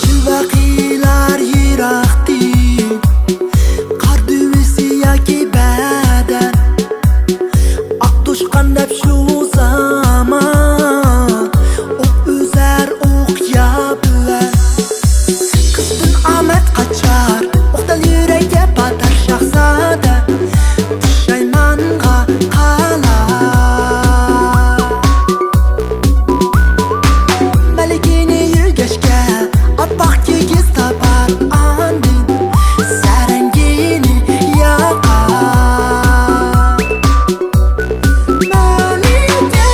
S1: Çılvaqilar yiraqdi, qar düvisi yaki beden. Aqto'shqan hep şu zaman, ok üzer okya bilen. Kızdın Ahmet kaçar, oktal yüreğe batar şahzade. Pushaymanga qalar, malikini yürgeşke, apaq kigiz tapar andin. Sarangini yaqar Malike,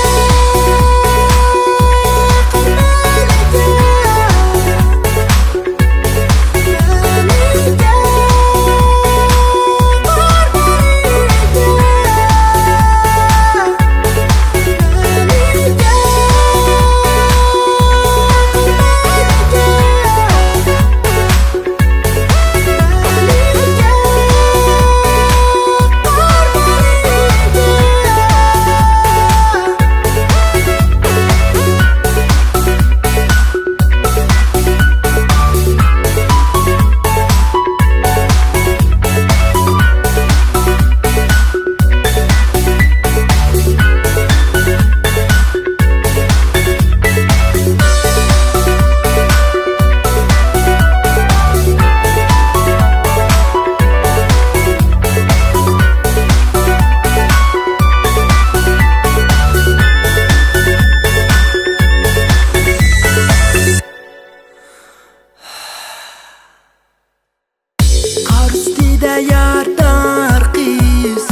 S1: qar üstüde yardar kız.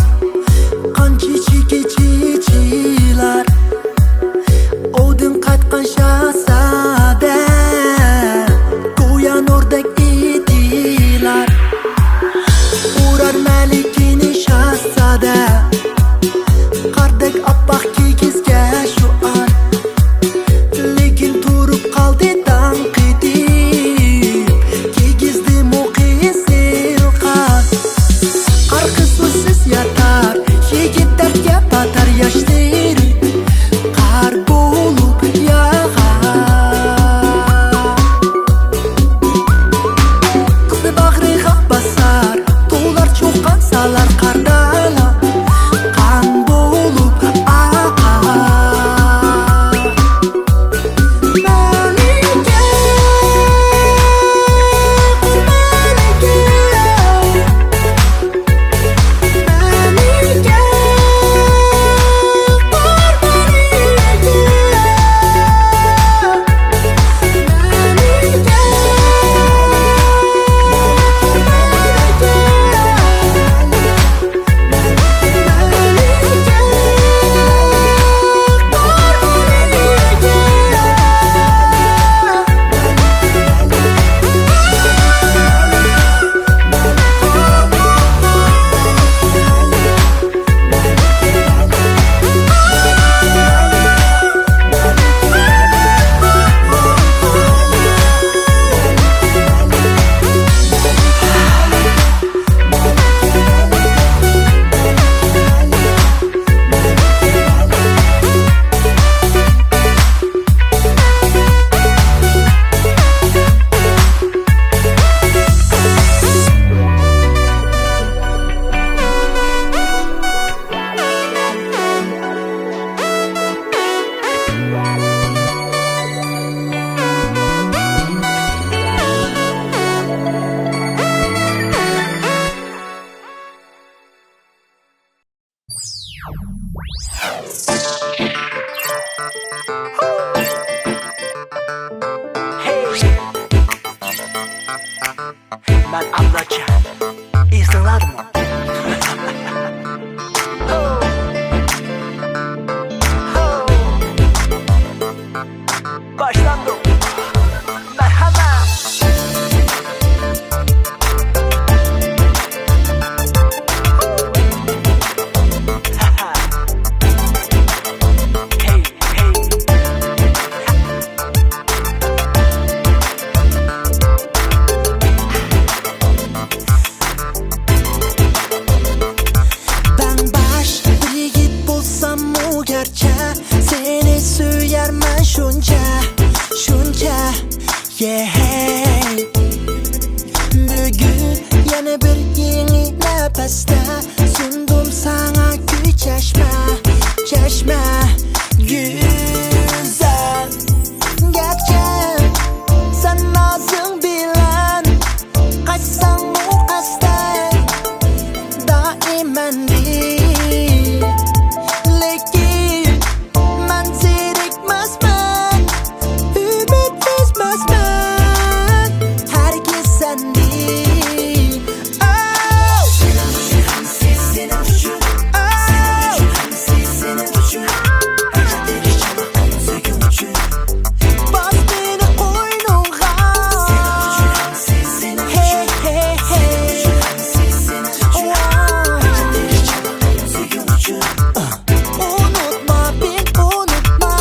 S1: Qan çiçilar, odun qatqan şahzade. Ko'yan o'rdek idilar, urar malikini shahzada. Qardek apaq kigizga shu an, lekin turib qaldi tanqidib. Kigizdi muqisil qan, qar qiz o'zsiz yatar, yigit dardga batar yashtiri. Qar bo'lib yog'ar, qizni bag'riga basar. Tog'lar cho'qqan salar qardala, qan bo'lib aqar. Malike, ben Ablacan, İzler mı? Başlandım. nefeste sundum sana gül çeşme, çeşme güzel. Gerçek sen nazın bilen, kaçsan bu kasten daimen değil. Lekin ben zirikmezmen, ümit üzmezmen, herkes sen değil. Oh! Senin vücudun, senin vücudun, bas beni koynuna. Hey hey hey, unutma bil unutma.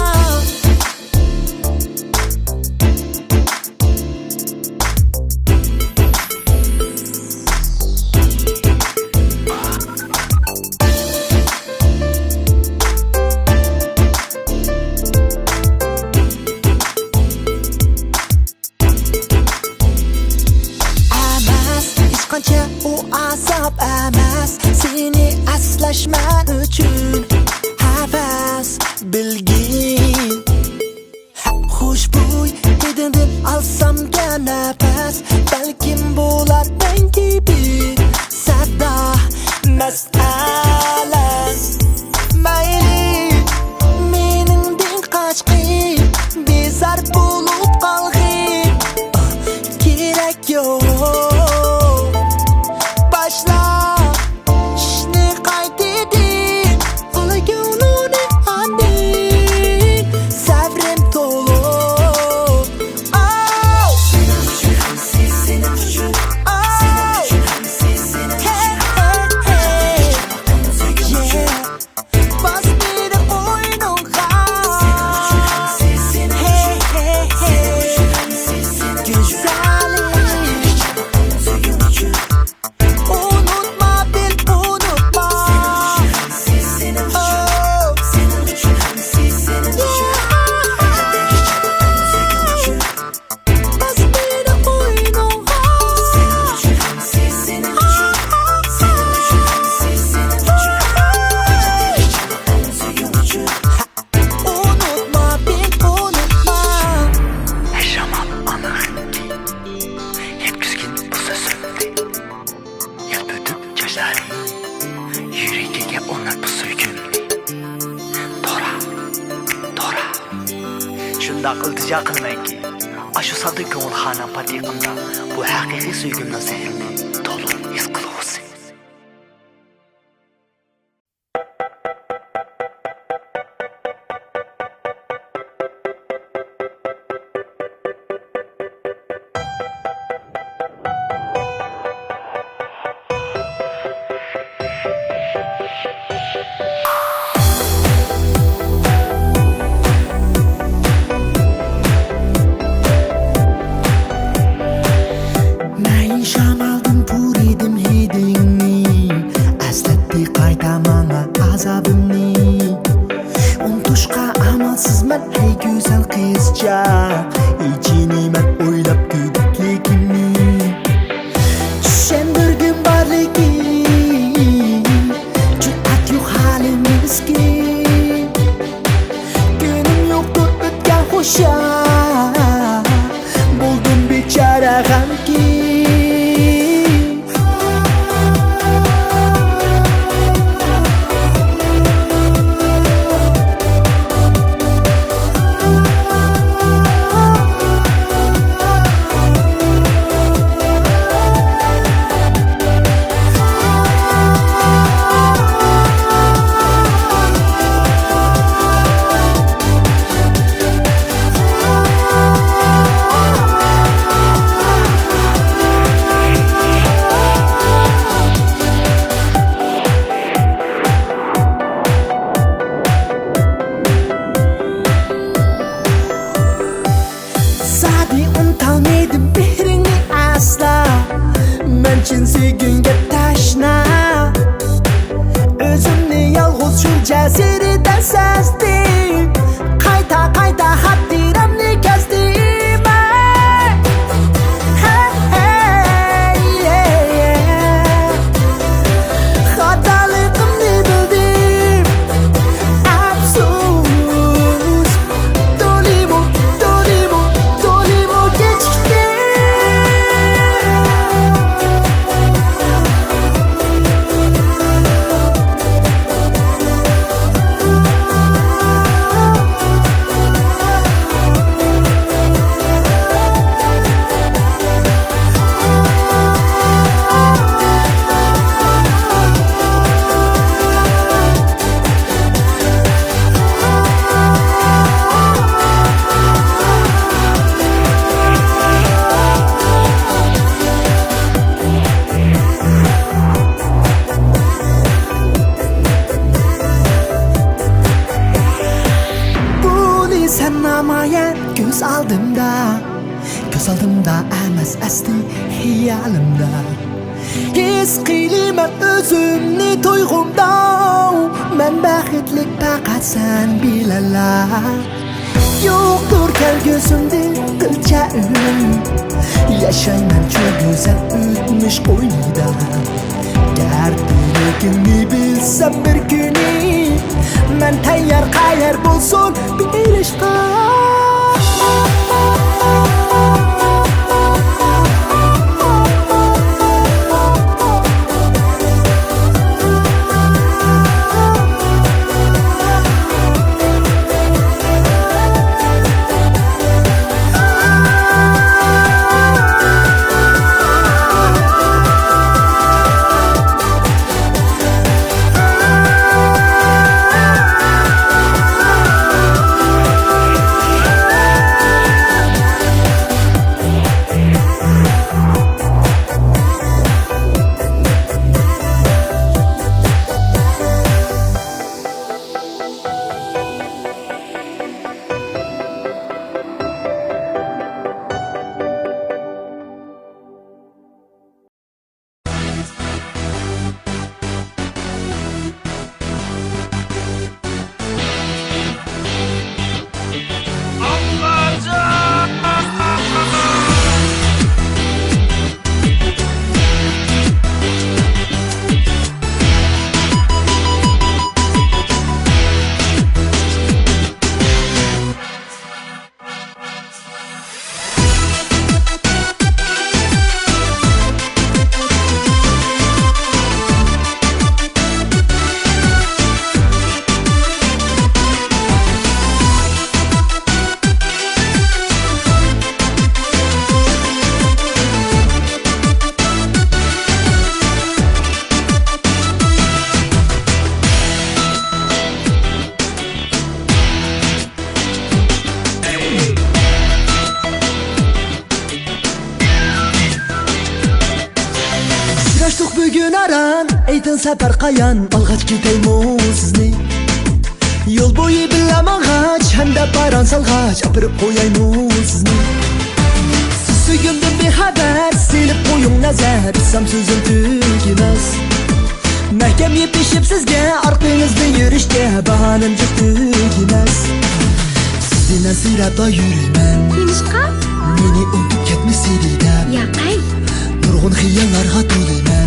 S1: Emas, hech qancha u azob emas. Seni asrashman uchun havas bilgin. Xushbo'y hidingdan olsam nafas, balkim bo'lar men gibi sada mas'ala. Mayli meningdan qochgin, bezar bo'lib qolgin, kerak yo'q. Başla ishni qaytedin, qilgunini andin, sabrim to'liq. Oh! Senin vücudun, oh! Hey hey hey, yeah. Bas beni koynuna. Hey hey hey, güzelim. Unutma bil unutma. Oh! Bas beni koynuna. Unutma bil unutma.
S6: Yaşamam anır yetkizgin bu sözümdi. Yalpötüp yaşlarım yüreğe onlar bu söygümdi. Tora, tora şunda iltica qilmayki, ashu sadık ko'ngil xonam patiqimda bu haqiqiy söygümni sehrini to'liq his qilg'usi.
S1: Men shamalda göz aldımda emas asti hiyalimda his qiyman özümni toyg'umda men baxtlik faqat sen bilalar yoktur kelgüsümde qilcha yaşayman çok güzel o'tmish qo'ynida dardligimni bilsam bir kuni men tayyor qayer bo'lsin bilishqa Bugün aran, aytın sefer kayan algaç kiteymo sizni yol boyu bilemagaç hem de paran salgaç apırıp koyaymo sizni siz suyumdan bir haber silip koyun nazar sam sözüm tükemez mahkem yetişip sizge arkanızda yürüşte bahanım çok tükemez sizi nasirata yürümen beni unutup ketmesiydim
S3: Yaqay
S1: nurgun hiyallarga to'layman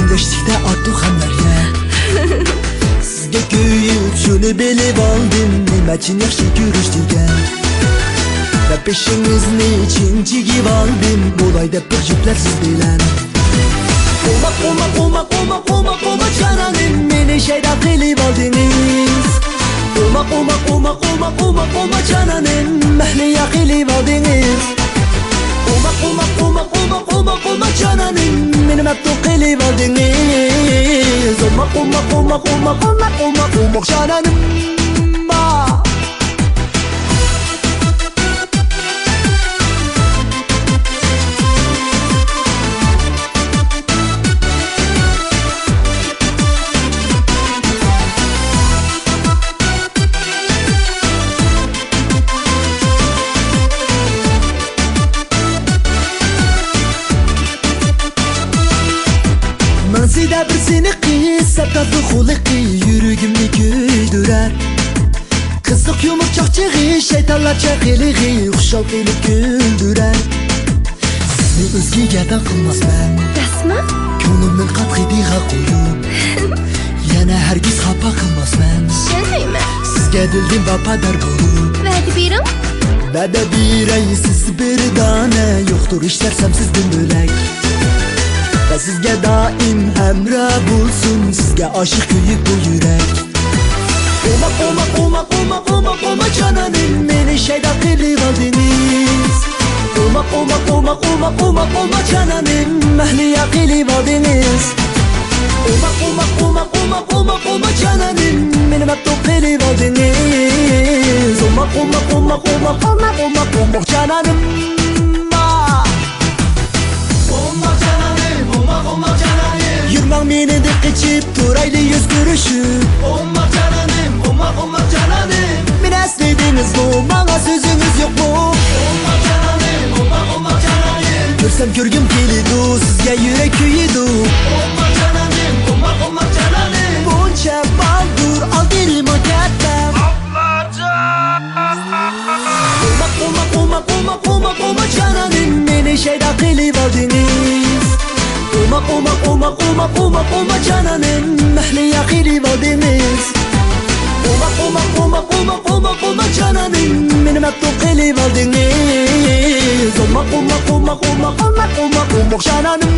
S1: Güneşlikte arttı hamlarga Sizge köyüp şunu bilip aldım Nima için yaxshi görüştürgen Ve peşinizni için çekip aldım Olay dep bir jüpler siz bilen Olma cananım Meni şeyda qilib aldınız Olma cananım Mahliya qilib aldınız Olma cananım Meni mektup qilib aldınız Olma cananım Manzida bir seni kıysa tatlı huliki Yürügümni güldürer Kızlık yumurcak çığı Şeytanlar çakiliği Uşal qilib güldürer Sizni özgegeden qilmas ben
S3: Rasma?
S1: Ko'nglimni qatqidiga qo'yib Yana hargiz xafa qilmas men
S3: Tushunmayman
S1: Sizga dildim vafodor bo'lib
S3: Va'da bering
S1: Va'da beray siz bir dona Yo'qdir ishlarsam sizdan bo'lak Ve sizge daim emra bulsun Sizge aşık kuyup bu yürek Olma cananım Meni şeyda qilib aldınız Olma cananım Mahliya qilib aldınız Olma cananım Meni mektup qilib aldınız Olma cananım Yürmem meni dik içip Turaylı yüz görüşüp Olma cananım Men eslediniz bu bana sözünüz yok mu? Olmak cananim, olmak cananim. Görsem görgüm gelidu, sizge yürek kuyudu. Olmak cananim, olmak cananim. Bunca baldur, al dilim o kettem. Olmak cananim. Beni şeyda kılıp aldınız. Olmak cananim. Mehliye kılıp aldınız. Olmak cananim. Beni mektup kılıp aldınız. Olmak cananim.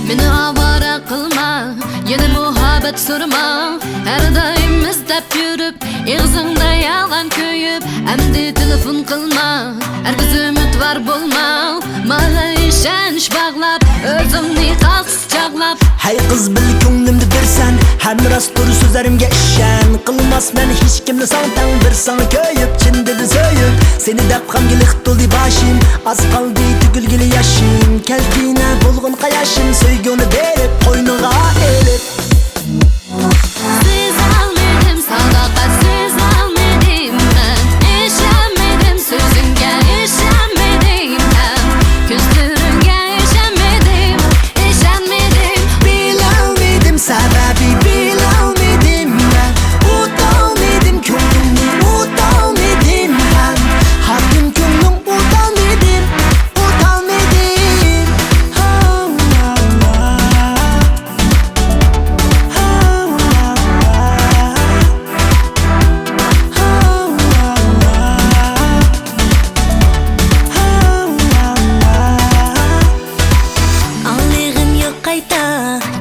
S2: Meni avara qilma, yana muhabbet sorma. Her daim izlab yurib, eg'zingda yalan ko'yib, amdi telefon qilma. Herkes ümit var bo'lma, mala ishonch bog'lab, o'zimni qaltis chaqlab.
S1: Hey kız bil ko'nglimni bersan, hem rostdur so'zlarimga ishon. Qilmas men hech kimni sangtan, bir sana ko'yib, chin dedi so'yib. Seni deb g'amgilik to'ldi boshim, az qoldi tugilgili yashim. Kelgina bo'lg'in qayashim, so'yguni berib, qo'yniga elib.
S2: Siz almadım sadakat, siz almadım ben. İşenmedim sözünge, işenmedim ben. Küstürünge işenmedim, işenmedim.
S1: Bilmedim sebebi, bilmedim ben. Utanmadım ko'nglimni, utanmadım ben. Hakim ko'nglim utanmadım, utanmadım.
S3: Anlığım yok qayta,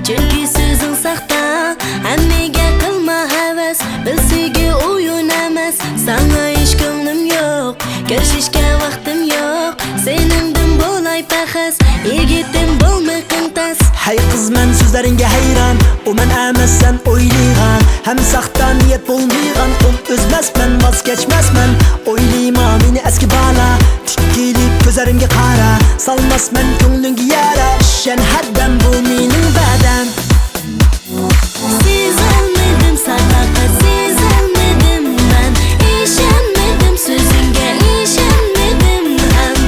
S3: çünkü sözün saxta. Hammaga qilma havas, bilsiga o'yin emas. Sana hiç ko'nglim yo'q, ko'rishishga vaqtim yo'q. Seningdan bo'lay bahs, yigitim bo'lmay qintas.
S1: Hey kız men sözleringe hayran, o men emas sen oylaygan. Hem saxta niyet bo'lmaygan, qo'l o'zmasman, vaz kechmasman. Oylayma meni eski bala, tikilib ko'zlarimga qara. Salmasman ko'nglinga yara, ishon har dam bu mening badam.
S3: Siz almadım sadakat, siz almadım ben. İşenmedim sözünge, işenmedim hem.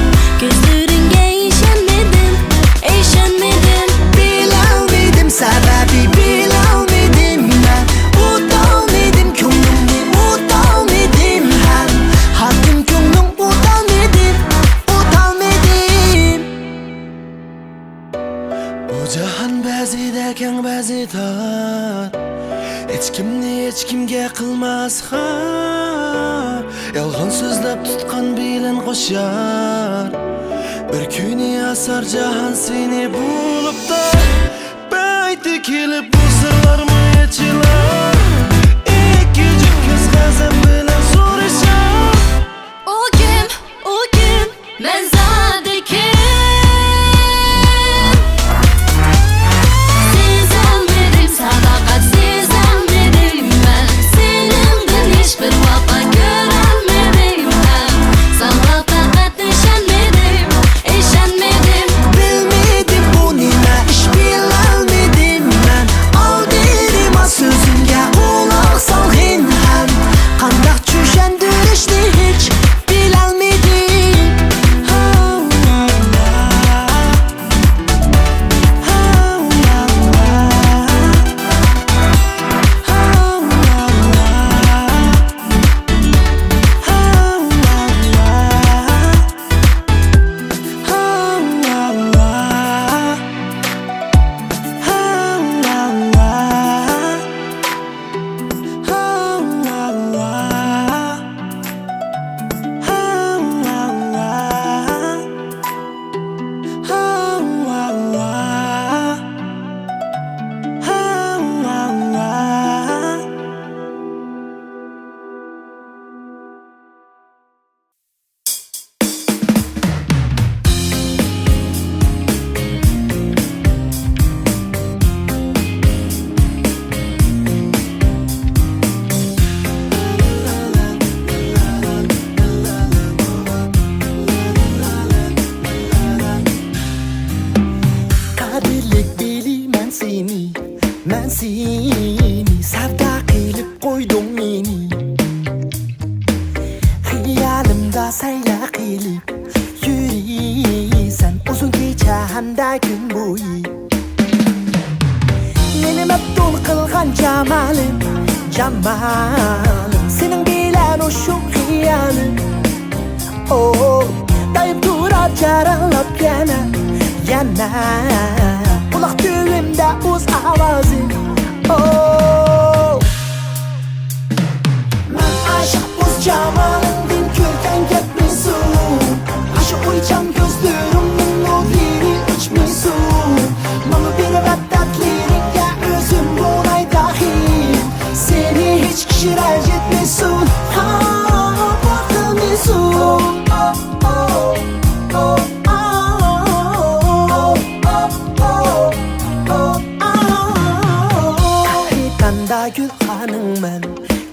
S3: Gözleringe işenmedim, işenmedim.
S1: Bilmedim sebebi, bilmedim ben. Utanmadım ko'nglimni, utanmadım hem. Hakim ko'nglim utanmadım, utanmadım. Bu jahan ba'zida keng ba'zi tor. Hech kimni hech kimga qilmas xor. Yolg'on so'zlab tutgan bilan qo'shar. Bir kuni asar jahan seni bo'lib da. Bayti kelib bu sirlarmi yechilar. Ikki juft ko'z g'azab bilan so'rashar.
S2: O kim, men zade kim? Siz almadım sadakat, siz almadım ben. Seninle hiçbir vaka görmedim ben. Sana fakat işenmedim, işenmedim.
S1: Bilmedim bu nime iş, bilmedim ben. Al dilime sözüm seni sevda qilib qo'yding meni Xiyolimda sayla qilib yuriysan uzun kecha hamda kun bo'yi Meni mabdul qilgan jamalim sening bilan o'sha xiyolim Oh dayib turar jaralab yana Quloq tüyümdə o'z ovozing Oh Men aşık o'z jamalingdan ko'rgan gapmisan Ashu o'ychan ko'zlarimning nurlari ichmisan Mana berib tatlilikka o'zim bo'lay daxil Seni hech kishi ranjitmasin Ha boqilmasin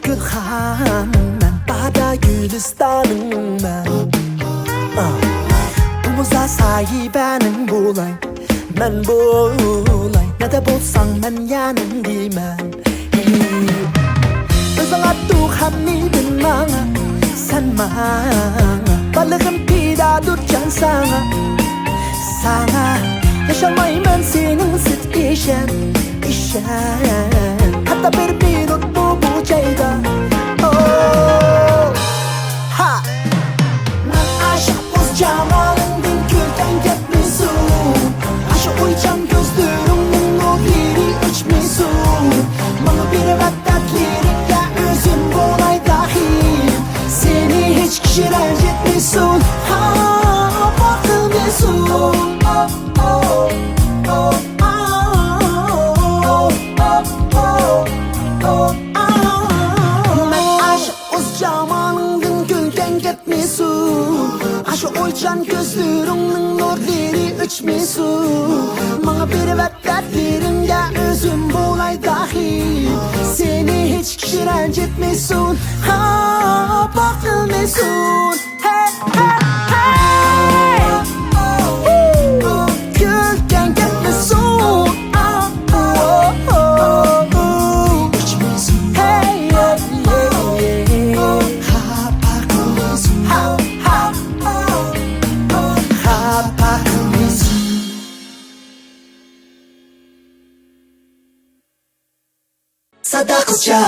S1: Gülxanım ben Bada gülistanım ben Umuza sahibenin bulay Men bulay Ne de bulsan ben yanındayım Özün attık hamidin bana Sen bana Balığım pidadır can sana Yaşamayım ben senin süt işen Hatta bir minut bu ceyda Oh Ha Ben aşık o'z jamalingdan ko'rgan gapmisan Ashu o'ychan ko'zlarimning nurlari ichmisan Mana berib tatlilikka o'zim bo'lay daxil Seni hech kishi ranjitmasin Ha boqilmasin Ashu o'ychan ko'zlarimning nurlari ichmisan Mana berib tatliligimga o'zim bo'lay daxil Seni hech kishi ranjitmasin Ha boqilmasin Hey hey hey Ko'rgan gapmisan Sada kızca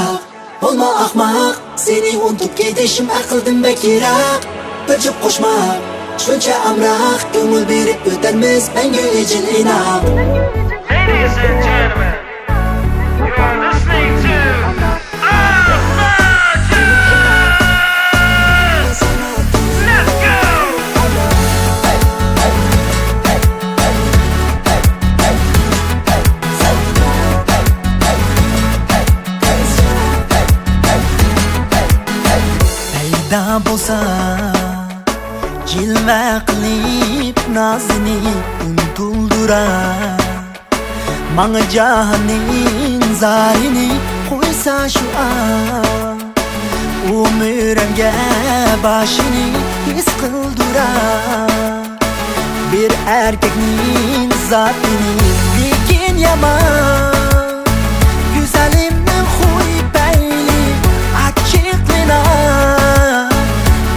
S1: olma ahmak Seni unutup gidişim akıldım bekirak Bir cüp koşmak şunca amrak Gönül berip ötermiz mengü için inak
S8: Ladies and gentlemen, you are listening to Let's go!
S1: Peyda bo'lsa jilva qilib nazini unutildirar Manga jahanning zarini qo'ysa shu an Umrimga boshini his qildirar Bir erkekning zotini lekin yaman Güzelimning huy payli açıklığına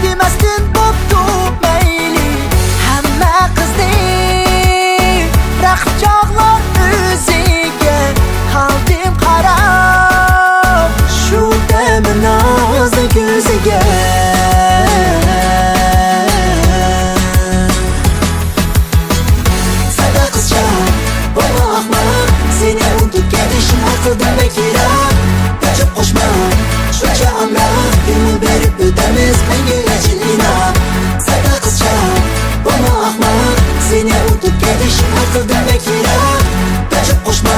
S1: Demezsin boptu meyli Hamma qizni Raqib chog'lar o'ziga Qalbim qarab Shu dami nozik ko'ziga Sada qizcha bo'lma ahmoq Seni unutup ketishim aqldan bekirak Qochib qo'shma shuncha amrak Gönül berip ötemiz mengü için inak Sada qizcha bo'lma ahmoq Seni unutup ketishim aqldan bekirak Qochib qo'shma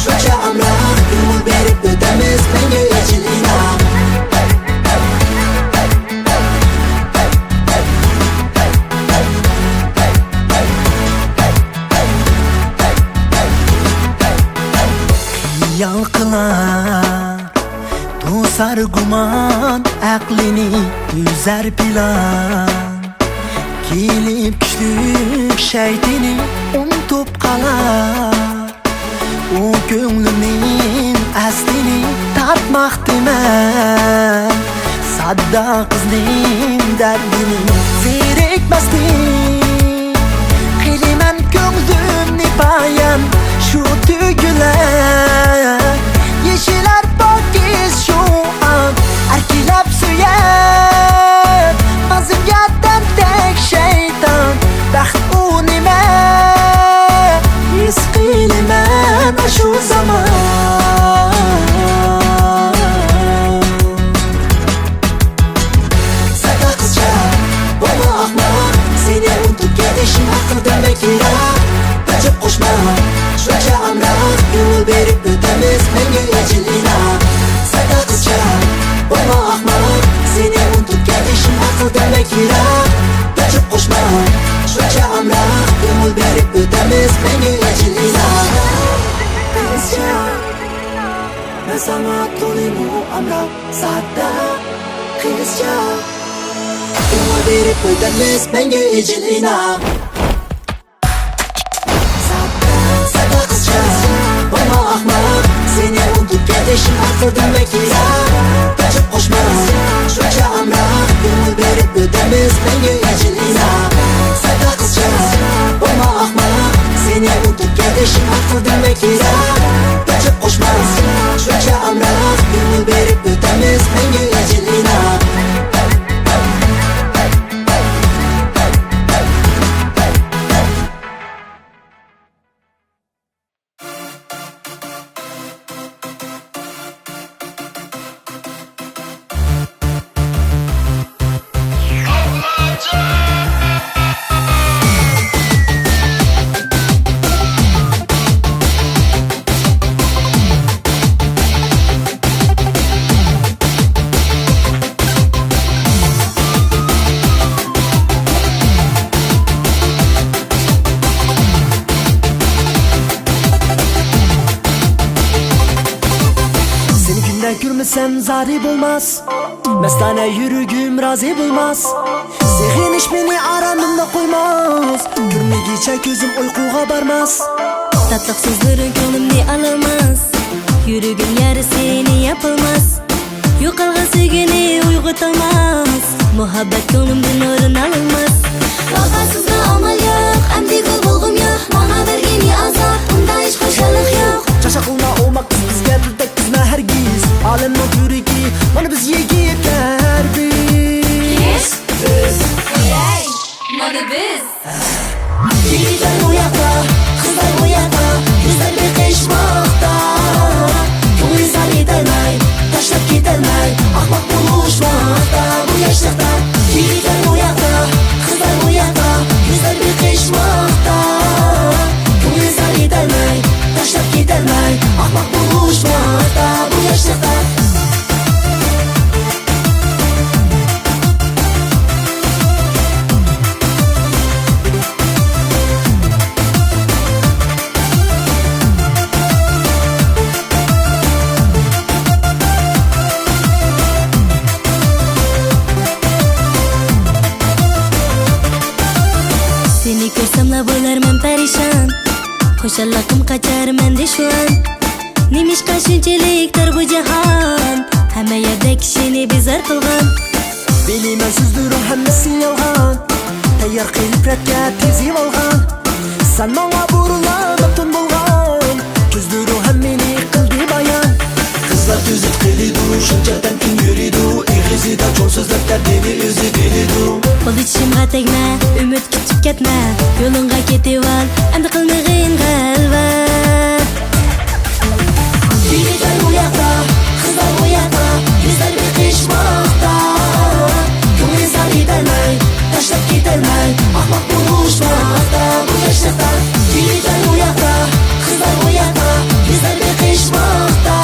S1: shuncha amrak Gönül berip ötemiz mengü için inak Xiyol qilar to'sar gumon aqlini tuzar plan Kelib kuchlik shaytini unutib qolar u ko'nglining aslini tatmoqdiman. Sadda qizning dardini zerikmasding, qilaman ko'nglimni bayon shu tugular. Yeşilar pokiz şu an erkilab suyar, mazimgadan tek şeytan baxt u nima his qilaman shu zaman. Sada qizcha bo'lma ahmoq, seni unutib ketishim haqida demek kerak. Tajib qo'shma shuncha amroq, yo'l berib o'tamiz menga yechilina. Sada qizcha bo'lma ahmoq, seni unutib ketishim haqida demek kerak. Tajib qo'shma shuncha amroq, yo'l berib o'tamiz menga yechilina. Qizcha ben sana to'limu amroq sada qizcha, yo'l berib o'tamiz menga yechilina. Sada qizcha bo'lma ahmoq, seni unutib ketishim haqida demek kerak. Tajib qo'shma shuncha amroq, yo'l berib o'tamiz menga yechilina. Sada qizcha bo'lma ahmoq, seni unutib ketishim haqida demek kerak. Tajib qo'shma shuncha amroq, yo'l berib o'tamiz menga yechilina. Görmesem zarip olmaz, mestane yürügüm razı bulmaz. Zihniş beni aramımda koymaz, görmegiçe gözüm uykuga barmaz.
S2: Tatlı sözlerin gönlümni alamaz, yürügün yarısını yapılmaz. Yo'qolgan sevgini uyg'otilmas, muhabbet gönlümden o'rin alınmaz. Vafasızga amal yo'q, amdi gul bo'lg'im yo'q, mana bergini azob, unda hech qo'shalik yo'q.
S1: Çaşa qilma olmak bizga dildek bizma hergiz. Alemning yuragi mana biz yigitlar biz.
S2: Hey, mana biz.
S1: Yigitlar bu yoqda, qizlar bu yoqda, yuzlar beqishmoqda. Ko'ngil zar yetalmay, tashlab ketalmay, ahmoq bo'lishmoqda bu yoshlikda. Yigitlar bu yoqda, qizlar bu yoqda, yuzlar beqishmoqda. Ko'ngil zar yetalmay, tashlab ketalmay, ahmoq bo'lishmoqda bu yoshlikda.
S2: Seni ko'rsam la bo'larman perişan, qo'shaloqim qochar menda shu an. Nimishqa shunchalikdir bu jahon, hamma yerda kishini bezor qilgan.
S1: Bileyman so'zlarim hammasi yolg'on, tayyor qilib ratga tezib olgan. Sen menga burilib butun bo'lgan, ko'zlarim hammani qildi bayon. Qizlar tuzib qilidi, shunchadan kun yuridi, ig'izida cho'ng so'zlab dini o'zi bilidi.
S2: Qo'l tishimga tegma, umid kutib ketma, yo'lingga ketib ol, endi qilmag'in g'alva.
S1: Yigitlar bu yoqda, qizlar bu yoqda, yuzlar beqishmoqda. Ko'ngil zar yetalmay, tashlab ketalmay, ahmoq bo'lishmoqda bu yoshlikda. Yigitlar bu yoqda, qizlar bu yoqda, yuzlar beqishmoqda.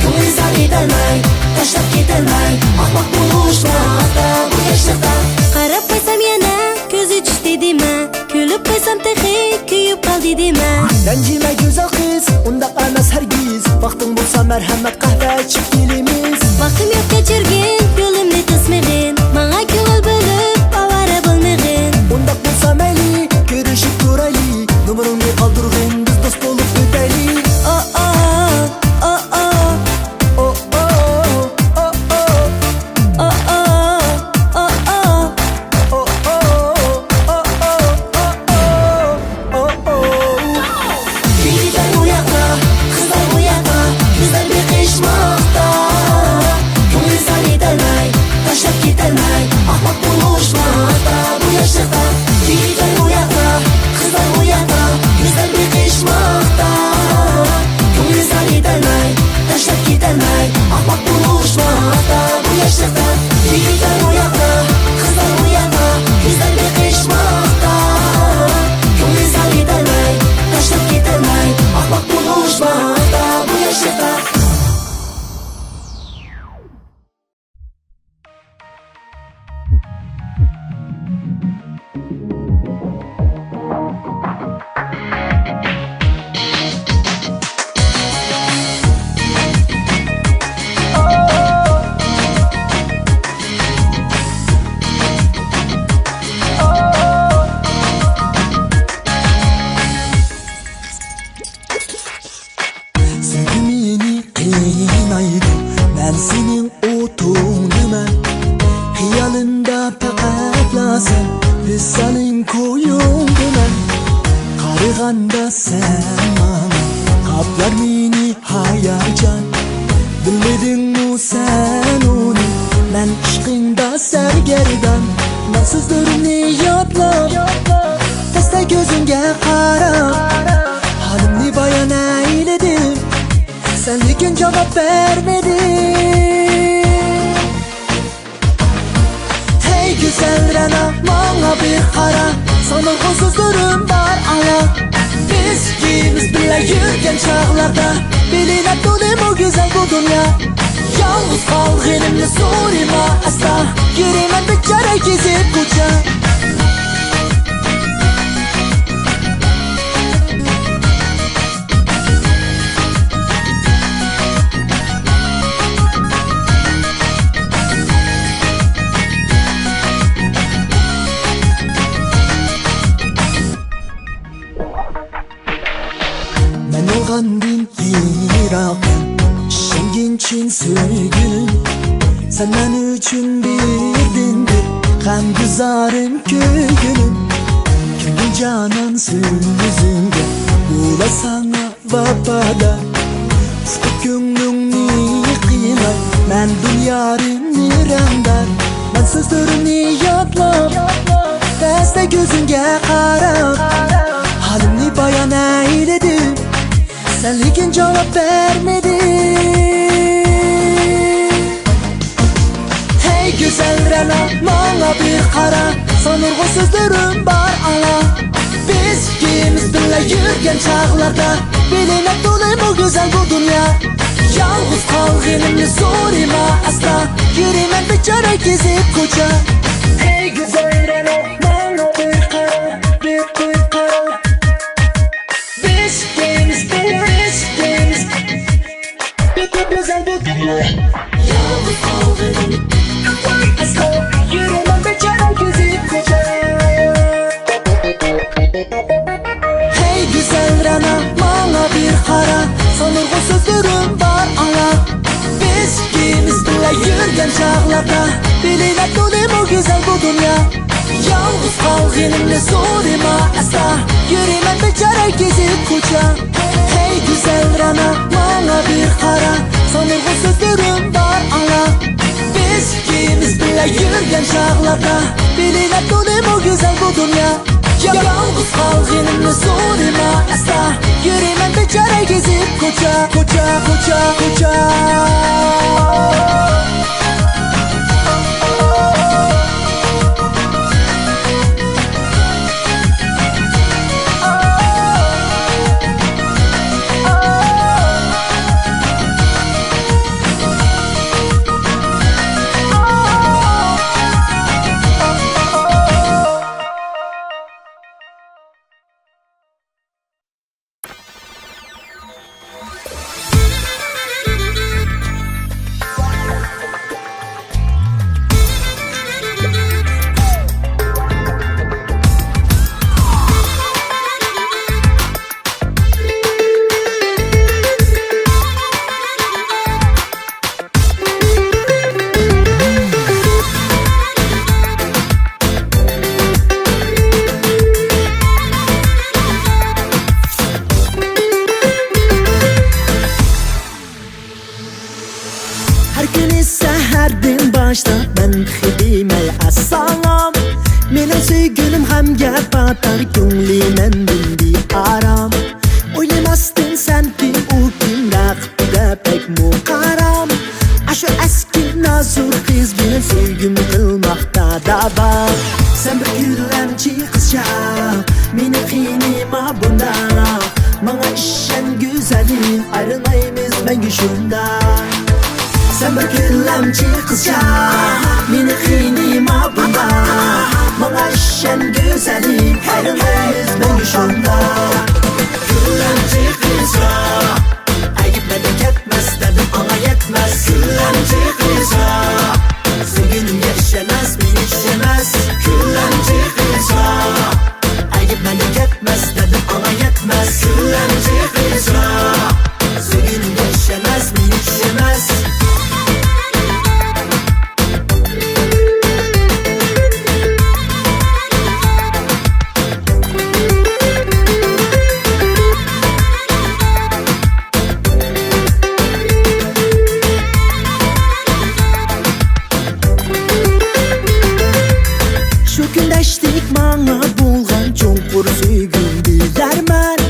S1: Ko'ngil zar yetalmay, tashlab ketalmay, ahmoq bo'lishmoqda bu yoshlikda.
S2: Qarab qo'ysam yana ko'zi tushdi dema, kulib qo'ysam texi kuyib qoldi dema.
S1: Ranjima go'zal qiz, undaq emas hargiz. Vaqting bo'lsa marhamat qahva ichib kelamiz.
S2: Vaqtim yo'q kechirgin, yo'limni to'smag'in, menga ko'ngil bo'lib ovora bo'lmag'in.
S1: Undaq bo'lsa mayli, ko'rishib ko'raylik. Numaringni qoldirg'in, biz do'st bo'lib o'taylik. Sevgimini kıynaydı ben senin otuğunaman Hiyalında pakatlasan Visalin koyunduman Karıganda sen bana Kaplar meni hayacan Bilmedin mi sen onu Ben aşkında sergerdan Ben sözlerini yadla Teste gözünge kara Halimni bayan eyledim Sen lekin cevap vermedin Hey güzel Rana bana bir kara Sana o sözlerim var ala Biz ikimiz bile yürgen çağlarda Biline dolayım o güzel bu dünya Yalnız kal elimle sorma asla Yürümen bir kere gezip koca Ben olgandın yiraqdan Şengin için sevgilim Senden üçün birdindir Hem güzarim köygünüm Köngün canan sözünde Bula sana vapada Sıkı könglümni kıymay Ben dünyarimni randar Ben sözlerini yadlar Teste gözünge kara Halimni bayan eyledim Sen lekin cevap vermedin Hey güzel Rana bana bir kara Sanırgı sözlerim var ala Biz ikimiz bile yürgen çağlarda Biline dolayım o güzel bu dünya Yalnız kal elimle sorma asla Yürümen bir kere gezip koca Hey güzel Rana bana bir kara Bir kara Biz ikimiz güzel bu dünya Yalnız kal elimle asla Yürümen bir kere gezip koca Hey güzel Rana bana bir kara Sanırgı sözlerim var ala Biz ikimiz bile yürgen çağlarda Biline dolayım o güzel bu dünya Yalnız kal elimle sorma asla Yürümen bir kere gezip koca Hey güzel Rana bana bir kara Sanırgı sözlerim var ala Biz ikimiz bile yürgen çağlarda Biline dolayım o güzel bu dünya Yalnız kal elimle sorma asla Yürümen bir kere gezip koca Koca koca koca başta ben xidimey assalam Menen söygünüm hem gep atar Gönlümen bindi aram Oylamasdın sen kim o kim Raqibga pek muqaram Aşu eski nazur kız bilen söygüm kılmakta da var Sen bir güllemci kızca Meni qiynima bunda Bana işen güzelim ayrılmayız ben güçümde Sen bir güllemci kızca Meni qiynima bunda Ayrılmayız ben şunda Güllemci kıza Ayıpmadı ketmez dedim ona yetmez Güllemci kıza Sevgilim yaşamaz mı yaşamaz Güllemci kıza Ayıpmadı ketmez dedim ona yetmez Güllemci kıza Sevgilim yaşamaz mı yaşamaz Şu gündeşlik bana bulgan çonkur süygün bilərmən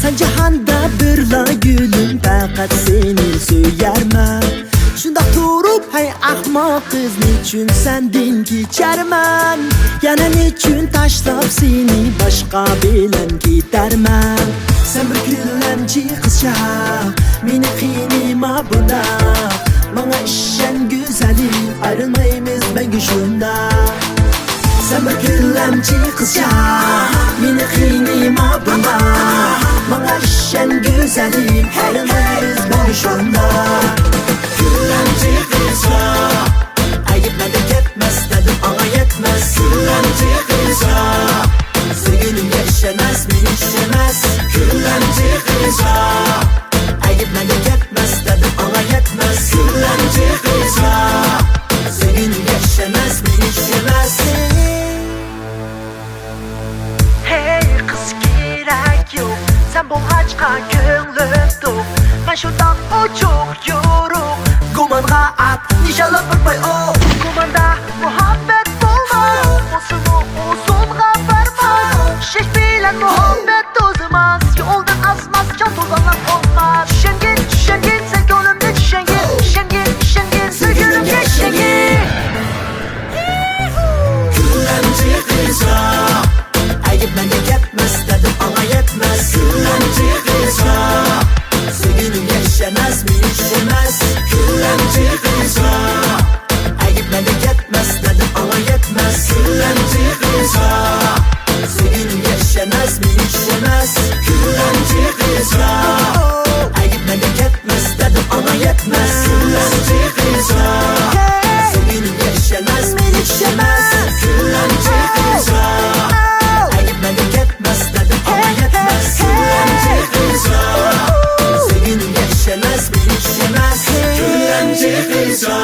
S1: Sen cihanda birla gülüm faqat seni söyərmən Şunda durup hey ahmaq kız niçin sendin geçərmən Yana niçin taşlap seni başka bilen gidermən Sen bir güllemci kızca Meni kıynıma buna Bana işen güzelim Ayrılmayımız ben güçlüğünde Sen bir güllemci kızca Meni kıynıma buna Bana işen güzelim Ayrılmayımız ben güçlüğünde Güllemci kızca Ayıpmadı ketmez dedim ona yetmez Güllemci kızca Sevgilim yaşamaz mı yaşamaz Güllemci kızca Ayıpmadı ketmez dedim ona yetmez Güllemci kızca Sevgilim yaşamaz mı yaşamaz
S9: Hey kız gerek yok Sen bu haçka gönlüm tok Ben şuradan o çok yoruk
S1: Kumanға at nişanlap bakmay o
S9: Kumanda muhabbet bulma Olsun o uzunga varma Şeş bilen muhabbet tozmaz Yoldan azmaz can tozanlar olmaz Şengin, şengin sen gönlümde şengin Şengin, şengin sevgilimde şengin
S1: Güllemci kızca Ayıpmadı ketmez dedim ona yetmez Güllemci kızca Sevgilim yaşamaz mı yaşamaz Güllemci kızca Ayıpmadı ketmez dedim ona yetmez Güllemci kızca Sevgilim yaşamaz mı yaşamaz Güllemci kızca Ayıpmadı ketmez dedim ona yetmez Güllemci kızca Sevgilim yaşamaz mı yaşamaz Güllemci kızca Ayıpmadı ketmez dedim ona yetmez Güllemci kızca Sevgilim yaşamaz mı yaşamaz Güllemci kızca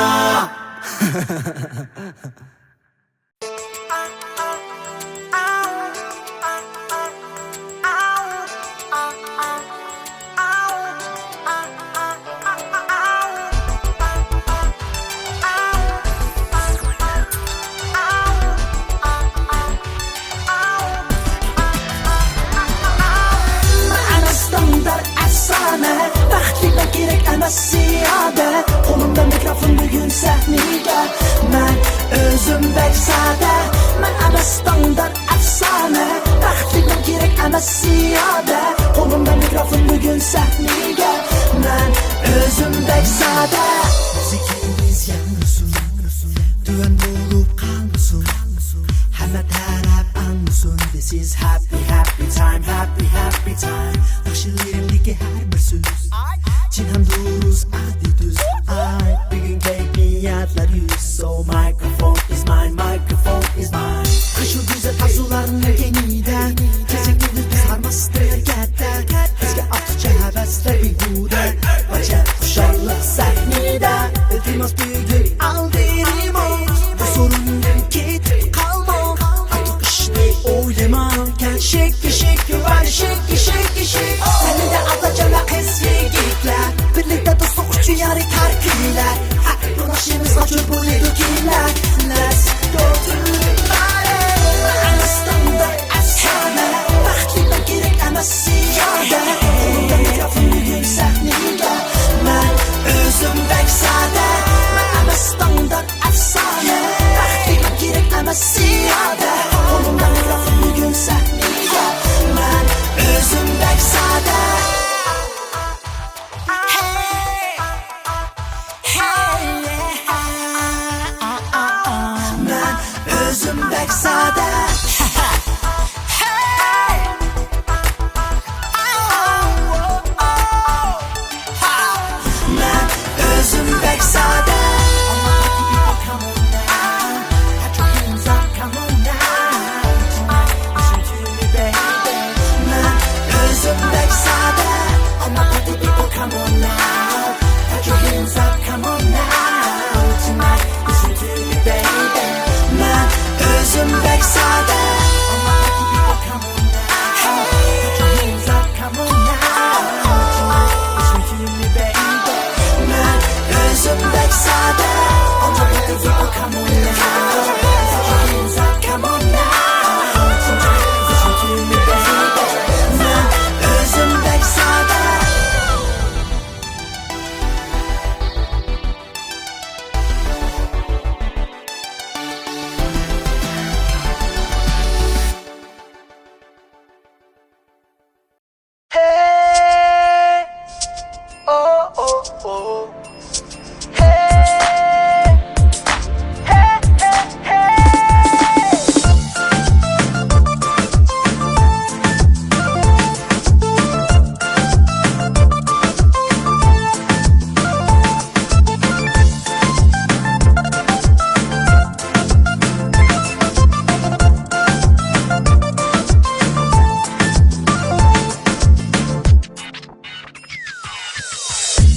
S1: Ana standart efsane Baxtliga gerek emas ziyade Kolumda mikrofon bugün sahnede Ben özümdek sade Ben ana standart efsane Baxtliga gerek emas ziyade Kolumda mikrofon bugün sahnede Ben özümdek sade Müzikimiz yanılsın Düğün bulup kalmasın Həmə tərəf anlasın This is happy, happy time Happy, happy time Daşılırımdaki hər bir söz Çinhəm duruz, adi düz Ay, bugün keyfiyyatlar yüz So microphone is mine, microphone is mine Şu güzel arzularını yeniden Kesinlikle biz harmastır gətlər Bizə atıca həvəslər bir qudər Bacə uşaqlıq səhnədən Ötülmez bugün aldırım o Bu sorun git kalma Artık işte oynamarken Şeki şeki var şeki şeki şeki Seni de alacağına kız yigitler Birlikte dostluk uçu yarı terkiler Dolaşımız açır bu lidukiler Let's go to the party Anastamda efsane Baxtliga gerek emas ziyade Kolumda mikrofon bugün sahnede Ben özümdek sade Ben anastamda efsane Baxtliga gerek emas ziyade Kolumda mikrofon bugün sahnede Ben özümdek sade Ben özümdek sade sade özüm pek sade özüm pek sade
S9: Hey, oh, oh, oh. Hey, hey, hey, hey.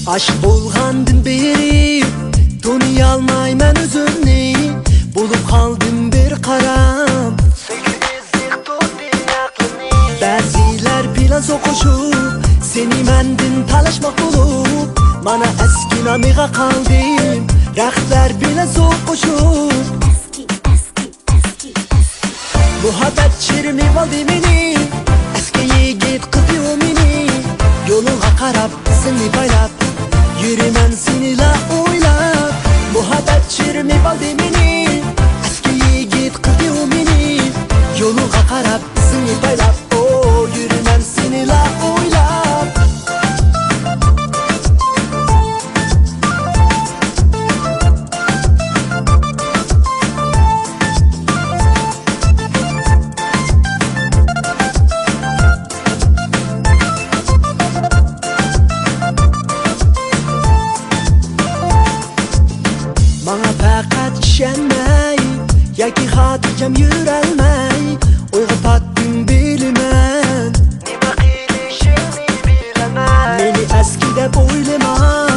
S1: Aşk bulgandın beri Dünya almayman özümni Bulup kaldım bir karam Bəziler biraz okuşup Seni mendin talaşmak bulup Mana eski namiga kaldım Rəxtlər biraz okuşup Muhabbet çirmi valdimini Eski yiğit kızıyor mini Yoluna karab seni paylap Yürümen seni la oylap Muhabbet çirmi valdimini Eski yiğit kızıyor mini Yoluna karab seni paylap Oh yürümen seni la oylap Bana fakat işenmey Yaki hatıcam yürelmey Uygu pattın bilmem Nima qilishini bilemem Meni eskide boylama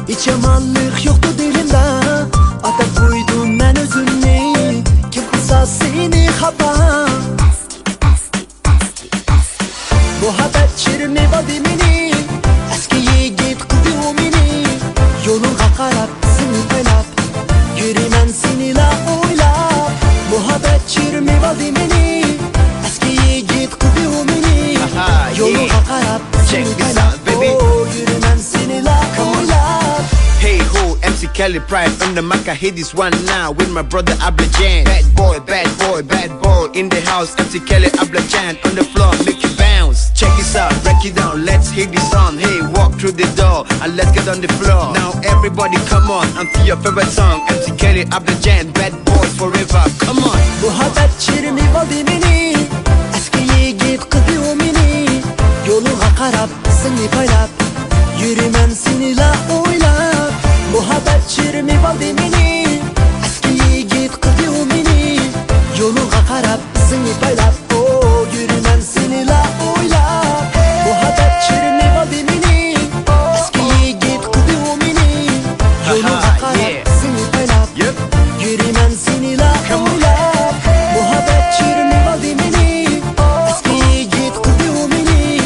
S1: Hiç yamanlık yoktu dilimde Atab koydum ben özümni Kim kılsa seni hapa Muhabbet çirmi vadimini Eski yiğit kızıyor mini Yoluna karab seni paylap Yürümen seni la oylap Muhabbet çirmi vadimini Eski yiğit kızıyor mini Yoluna karab seni paylap Oh yürümen seni la oylap
S10: Hey ho, MC Kelly Pride on the mic. I hit this one now with my brother Ablajan. Bad boy in the house. MC Kelly Ablajan on the floor, make you bounce. Check this out, break it down. Let's hit this song. Hey, walk through the door and let's get on the floor. Now everybody, come on, and feel your favorite song. MC Kelly Ablajan, bad boy forever. Come on.
S1: Muhabbet çirmi vadimini Eski yiğit kızıyor mini Yoluna karab seni paylap Yürümen seni la oylap Muhabbet çirmi vadimini Eski yiğit kızıyor mini Yoluna karab seni paylap Oh yürümen seni la oylap Muhabbet çirmi vadimini Eski yiğit kızıyor mini Yoluna karab seni paylap Yürümen seni la oylap Muhabbet çirmi vadimini Eski yiğit kızıyor mini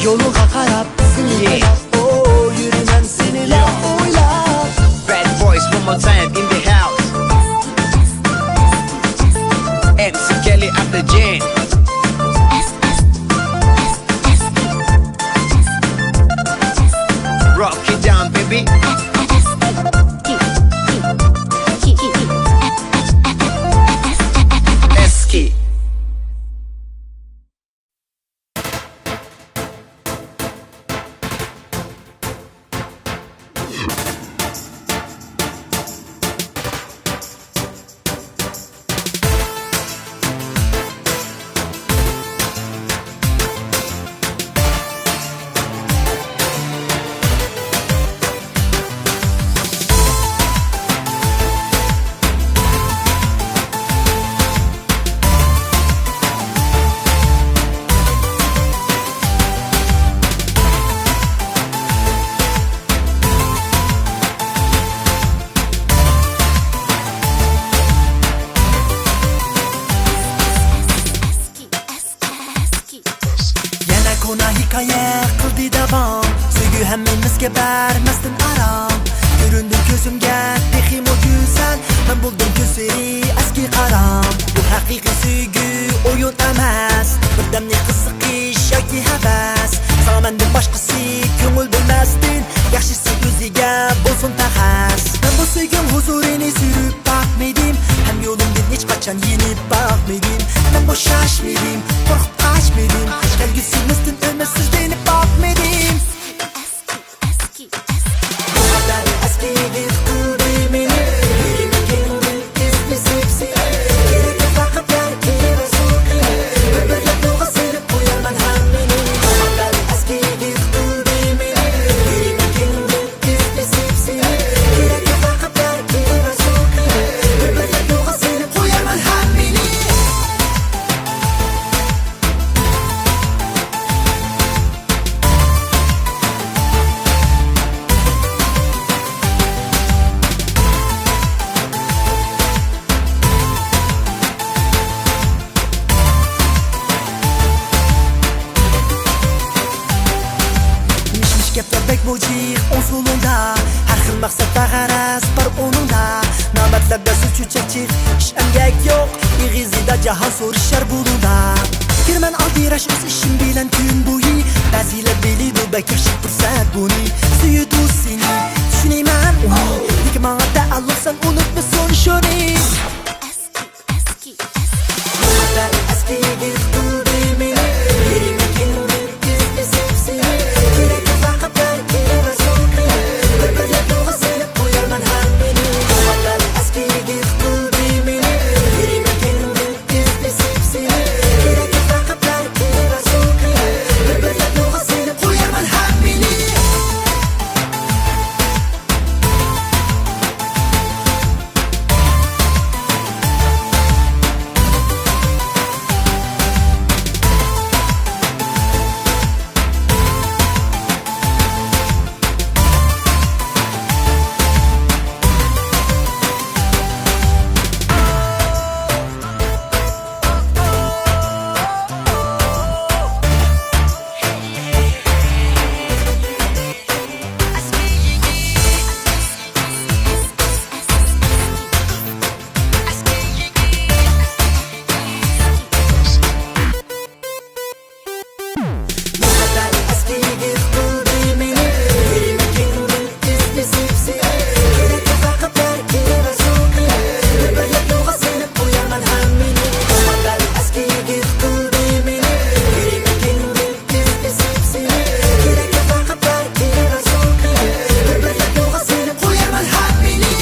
S1: Yoluna karab seni paylap Oh yürümen seni la oylap
S10: Bad boys one more time in the house. MC Kelly Ablajan. Rock it down, baby. Eski.
S1: qayak qildi davom Söygü hammamizga bermasdan aram Göründün gözümge teximo güzel Ben buldum gözleri eski qaram Bu haqiqiy söygü oyun emas Birdamlik qiziqish yoki havas Sana menden başqasi ko'ngil bilmasdin Yaxshisi o'ziga bo'lsin taxas Ben bu söygüm huzurini sürüp bakmadim Hem yolumdan hech qachon yenib bakmadim Ben boşashmadim, qo'rqib qaçmadim Kelgusimizdan o'lmassiz denib bakmadim Bu kadar eski bir qildi meni Yerime kendin izlesip seni Gerek yok vakitler kelime so'qi Bir yo'lga silib qo'yaman hammani Bu kadar eski bir qildi meni Yerime kendin izlesip seni Gerek yok vakitler kelime so'qi Bir yo'lga silib qo'yaman hammani Mişmiş gaplar bek mojiq on solunda Har xil maqsad va g'araz bor o'ningda Navbatlarda suvchi chaqchiq ish emgak yo'q Ig'izida jahon so'rashar bulunda Kirman aldirash o'z ishim bilan kun bo'yi Ba'zilar biladi bak yaxshi fursat buni Suyudi seni tushunayman uni Lekin menga ta'alluqsan unutma son shuni Bu qadar eski bir qildi meni Yerime kendin izlesip seni Gerek yok vakitler kelime so'qi Bir yo'lga silib qo'yaman hammani Bu qadar eski bir qildi meni Yerime kendin izlesip seni Gerek yok vakitler kelime so'qi Bir yo'lga silib qo'yaman hammani Bu kadar eski bir qildi meni Yerime kendin izlesip seni Gerek yok vakitler kelime so'qi Bir yo'lga silib qo'yaman hammani Bu kadar eski bir qildi meni Yerime kendin izlesip seni Gerek yok vakitler kelime so'qi Bir yo'lga silib qo'yaman hammani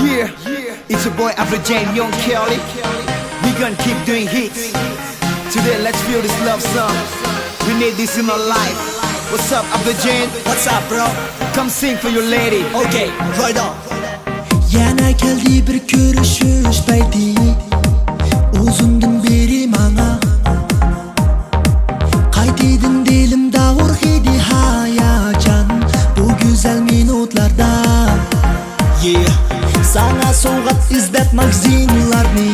S10: Yeah, it's your boy Afrojain, Young Kelly. We gonna keep doing hits. Today, let's feel this love song. We need this in our life. What's up, Afrojain?
S1: What's up bro?
S10: Come sing for your lady.
S1: Okay, right on. Yana keldi bir ko'rishish payti O'zimdan beri menga Qaytidin dilimda urg'idi hayajon Bu go'zal minutlarda Yeah, sana sovg'at izlab magazinlarni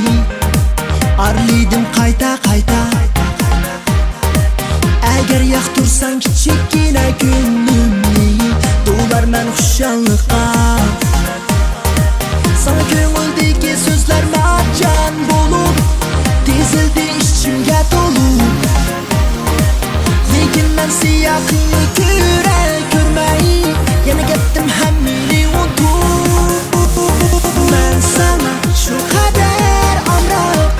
S1: Arlidim qayta Agar yoqtirsang kichikgina ko'nglimni To'larman xushalliqqa Sana ko'ngildagi so'zlar marjon bo'lib Tezildi ichimga to'lib Lekin men siyaqingni ko'rmay Yana ketdim hammani unutib Men sana shu qadar omroq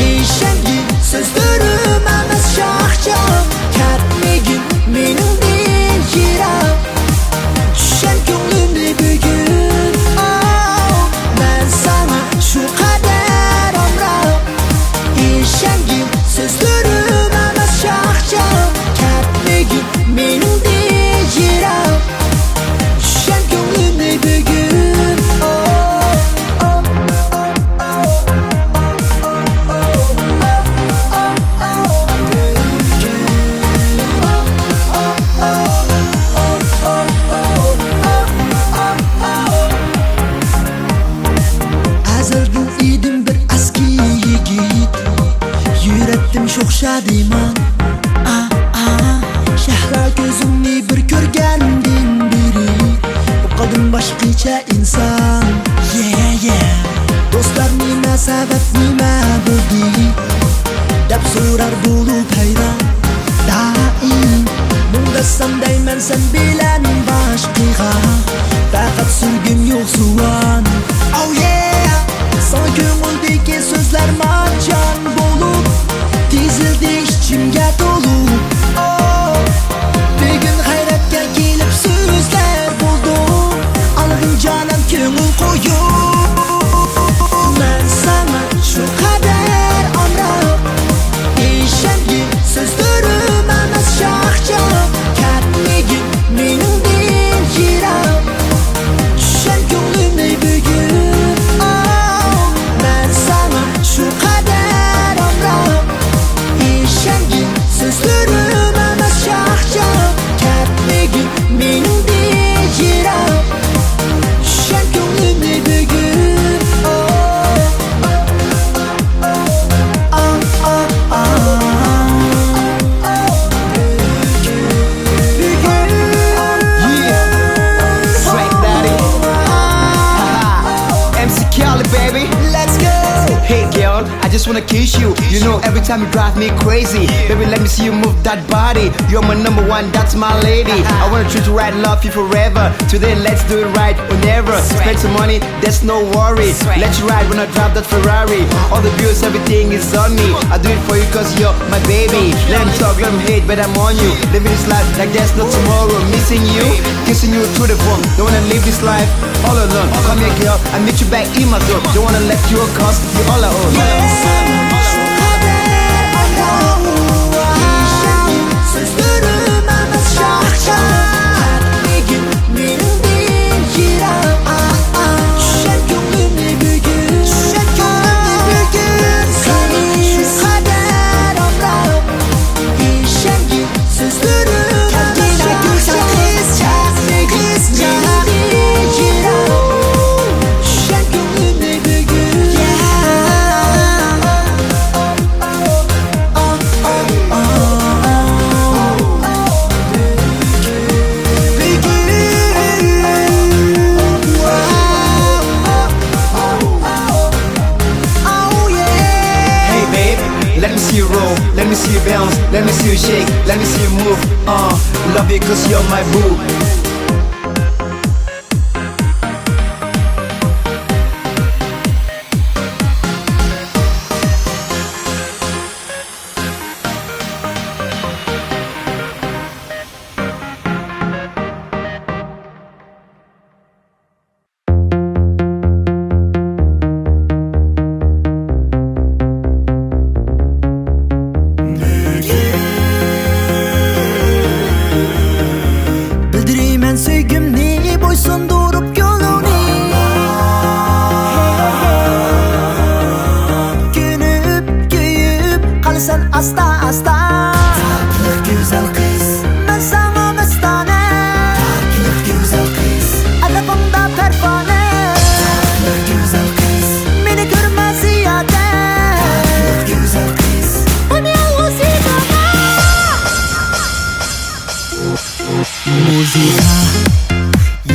S1: Ishongi so'zlarim emas shoxchoq Katmigin meningdan yiroq Tushan ko'nglimni bugun Men sana shu qadar omroq Ishongi so'zlarim emas shoxchoq Katmigin meningdan o'xshadiyman. Shahla ko'zimni bir ko'rgandan beri qoldim boshqacha inson. Do'stlar nima sabab nima bo'ldi deb so'rar bo'lib hayron. Daim mundasam dayman sen bilan boshqaga faqat sürgün yo'q suvan. Oh yeah, son ko'ngildagi so'zlar marjon bo'lib tizildi ichimga to'lib. Bugun hayratga kelib so'zlar bo'ldi, alg'in jonim ko'ngil qo'yib. Men sana shu qadar omroq ishongi so'zlarim emas shoxchoq katmigi mening din yiroq tushar ko'nglimni bugun. Men sana shu qadar omroq ishongi so'zlarim emas shoxchoq katmigi mening din yiroq tushar ko'nglimni bugun.
S10: Baby, let's go. Hey girl, I just wanna kiss you. You know every time you drive me crazy. Baby, let me see you move that body. You're my number one, that's my lady. I wanna treat you right, love you forever. Today let's do it right or never. Spend some money, there's no worry. Let you ride when I drive that Ferrari. All the bills, everything is on me. I do it for you cause you're my baby. Let them talk, let them hate, but I'm on you. Living this life like there's no tomorrow. Missing you, kissing you through the phone. Don't wanna live this life all alone. Come here girl, I meet you back in my door. Don't wanna let you go cause you're all I own. Let me see you bounce, let me see you shake, let me see you move. Love you cause you're my boo.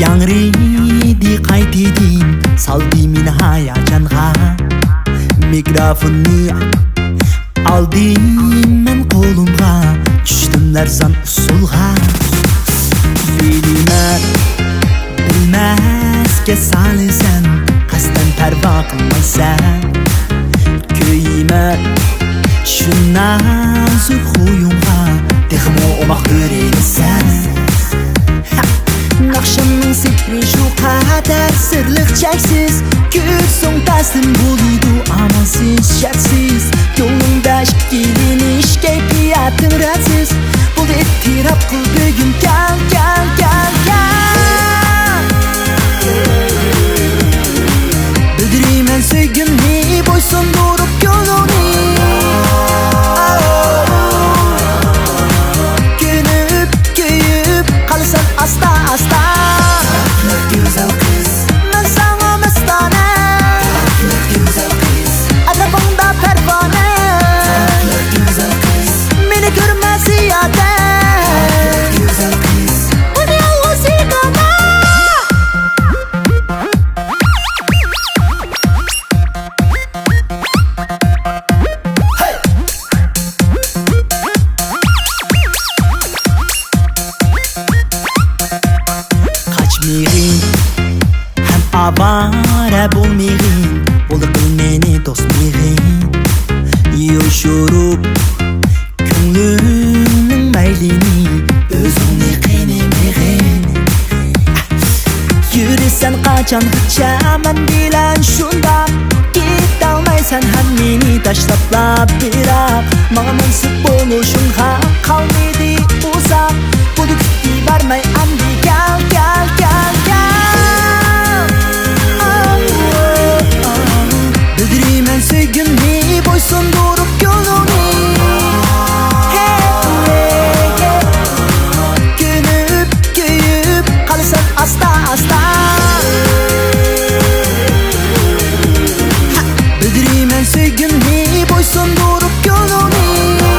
S1: Yangridi qaytidin saldi meni hayajonga. Mikrofonni alding men qo'limga, tushdim larzan usulga. Biliman bilmasga salisan, qasdan parvo qilmaysan. Kuyman shundan zur xo'yunga, texmo omaq ko'rasan. Naqshamning sehri shu qadar sirliq cheksiz. Ko'rsang taslim bo'ladi amalsiz shaksiz. Ko'nglimda ishqilinish kayfiyatim radsiz. Bu ittirab qil bugun gal. Bildirayman sevgimni bo'ysundirib yo'lini. Ko'nib kuyib qalasan asta. Güzel kız, ben sana mestane. Güzel kız, arabamda pervane. Güzel yo'rup ko'nglimning maylini o'zingni qiynamag'in yurasan qachon chaman bilan shundoq ketolmaysan ham meni tashlab biroq manga mansub bo'lishing ham qolmaydi uzoq buni kutib barmay amdi gal gal gal gal bildirman sevgimni bo'ysundirib ko'nglimni ko'nib kuyib qolasan asta asta bildirman sevgimni bo'ysundirib ko'nglimni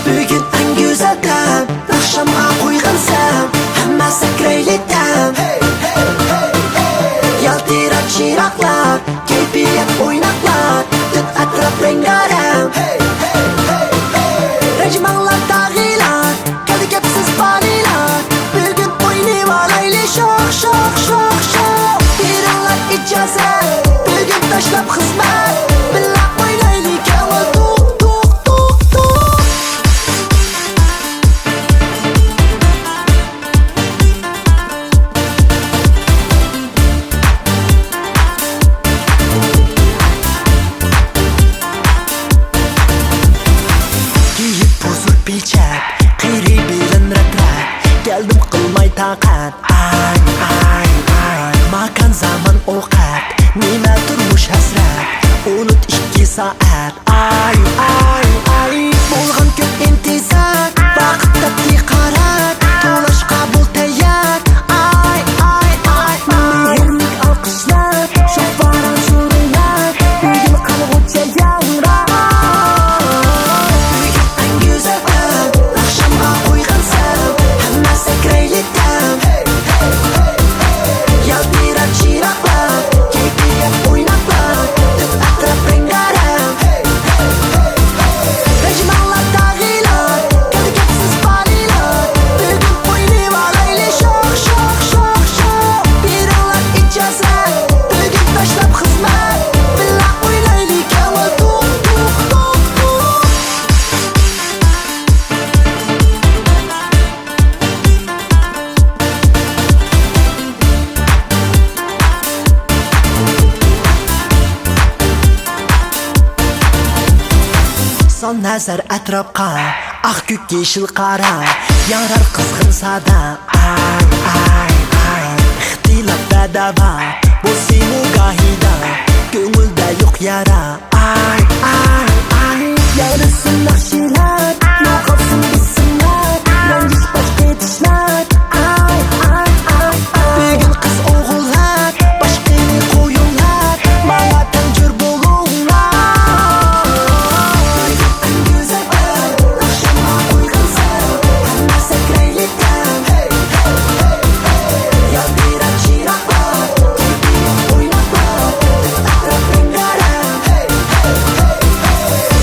S1: Bugün en güzel dem Akşamga koygansam Hammasi kreyli dem Yaltirak çiraklar Keyfiyat oynaklar Tut atrap rengarem Rejmanlar dağılar Geldi kepsiz banilar Bugün oynuyor Leyli şok şok şok şok Birinler icazet Bugün taşlap hizmet Billah oynayli kava tuk tuk tuk tuk Giyip bozuk bilçek Qiri bilen retret Geldim qılmay taqat Ay ay ay Makan zaman oqat Nima turmush hasrat Unut 2 saat Ay ay ay Bo'lgan ko'p intizar Vaqt daqiqalar To'lash qabul tayyor Ay ay ay Mehrlik alqishlar Sho'faran sho'ringlar Bugun qalg'ucha yangrab Bugun en güzel an Akşamga qo'ygansam Hammasi kreyli dem Yaltirak chiroqlar Keyfiyat oynaklar Tut atrap rengarem Rejmanlar dağılar Geldi kepsiz banilar Bugün oynuyor Leyli şok şok şok şok Birinler icazet Bugün taşlap hizmet Billah oynayli kava tuk tuk tuk tuk Son nazar atrofga Aq ko'k yeshil qora Yorar qizg'in sada Ay ay ay Ixtilof va davo Bo'lsin-u gohida Ko'ngilda yo'q yara Ay ay ay Yarasin naxshilar Yo'qolsin bismlar Ranjish bosh ketishlar Ay ay ay Bugun qiz o'g'illar Boshqani qo'yinglar Manga tanjur bo'linglar En güzel an Akşamga qo'ygansam Hammasi kreyli dem Yaltirak chiroqlar Keyfiyat oynaklar Tut atrap rengarem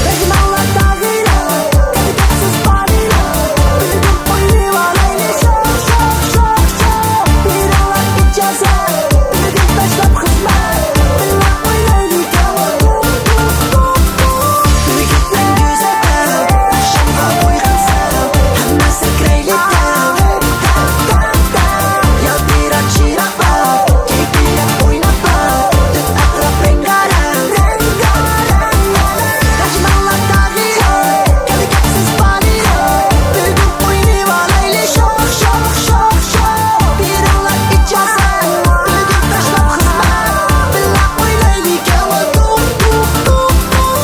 S1: Rejmanlar dağılar Geldi kepsiz banilar Bugün oynuyor Leyli şok şok şok şok Birinler icazet Bugün taşlap hizmet Billah oynayli kava tuk tuk tuk tuk Bugün en güzel an Akşamga qo'ygansam Hammasi kreyli dem Yaltirak chiroqlar Keyfiyat oynaklar Tut atrap rengarem Rejmanlar dağılar Geldi kepsiz banilar Bugün oynuyor Leyli şok şok şok şok Birinler icazet Bugün taşlap hizmet Billah oynayli kava tuk tuk tuk tuk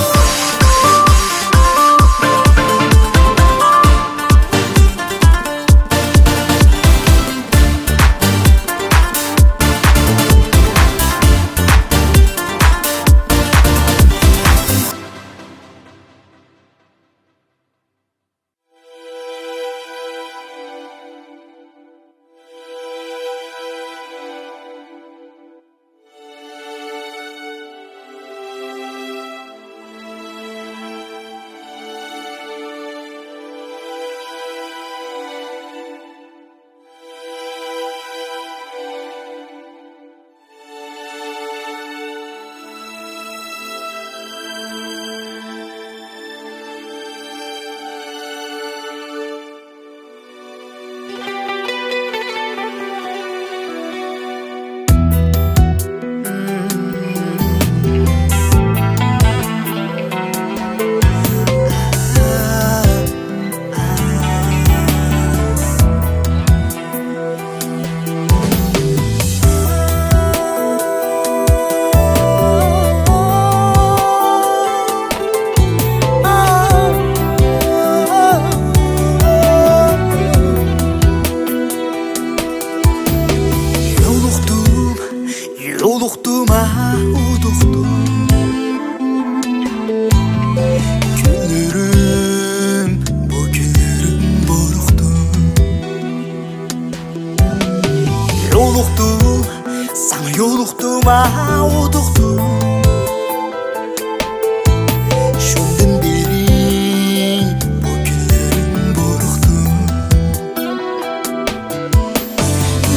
S1: Uduqdum Yoluqdum uduqdum Şundan beri bu günlerim boruqdum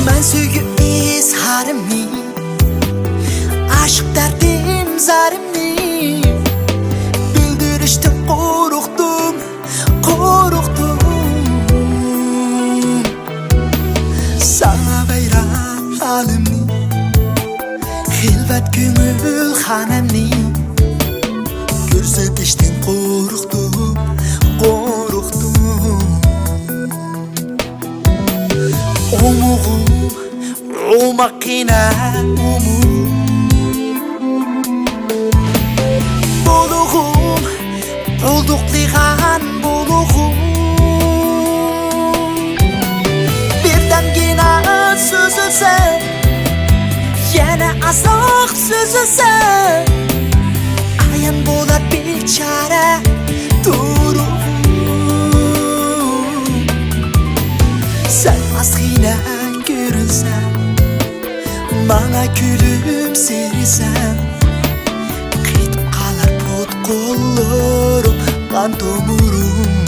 S1: Ben söygü izharımni Aşık derdim zarimni Bildiriştim qoruqdum Sana bayram halimni Hilvat gümül hanemni Gözetiştin qoruqdum Umuğum umakina umuğum Buluğum buldukliğan buluğum Birdengina süzülse Yine azaq süzülse Ayan bolar biçare durum Sen azgina görünsen Bana gülümsersen Qitib qalar pot qo'llarim Qan tomurum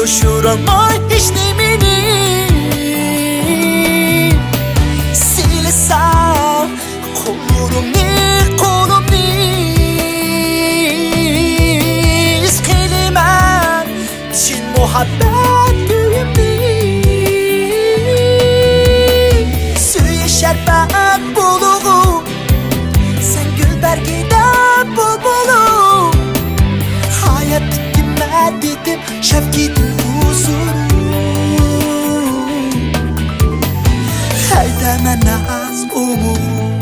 S1: Yoşuramay hiç nemini Silesem kolumni İskelimen Çin muhabbet büyümni Suya şerbet buluğu Sen gül bergide bulbulu Hayat dikime dedim şefkidim Haydaman az umuğum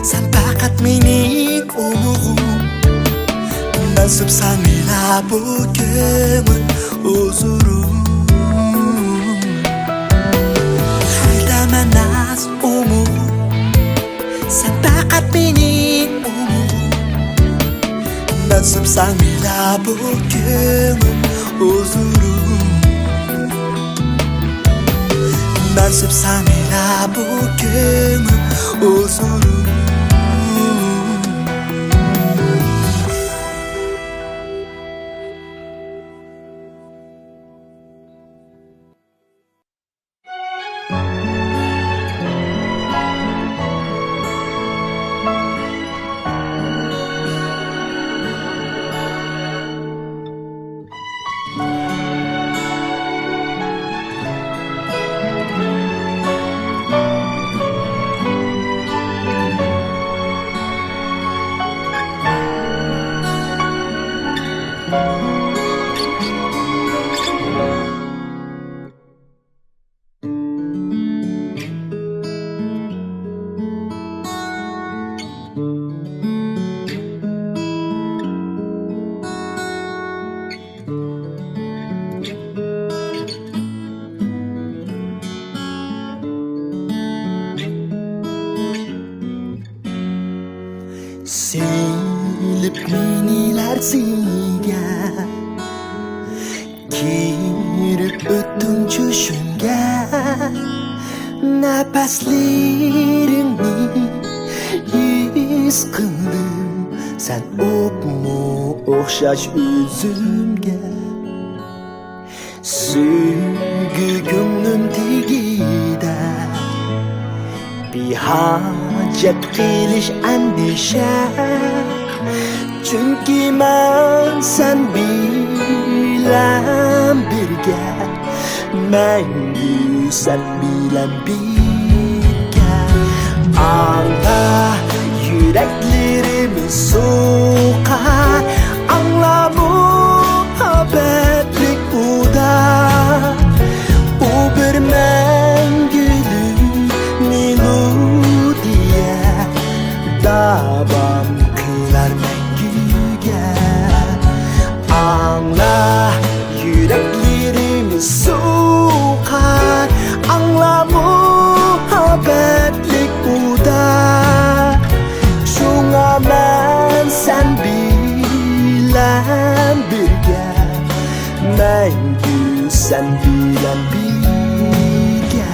S1: Sen fakat mening umuğum Nasip sanıyla bu gömül huzurum Haydaman az umuğum Sen fakat mening umuğum Nasip sanıyla bu gömül huzurum Nasip sanıyla bu gömül huzurum Silip miniler ziga Girip öttün çüşünge Nefeslerini his kıldım Sen okmu okşaş üzümge Sügü gönlüm tigide Bir hacet qilish andisha Çünkü ben sen bilen birge Mengi sen bilen birge Anla yüreklerimi sokar Anla muhabbetlik bu da Bu bir mengülü melodiye Davam kılar mengü birge Мәңгі sen bilen birge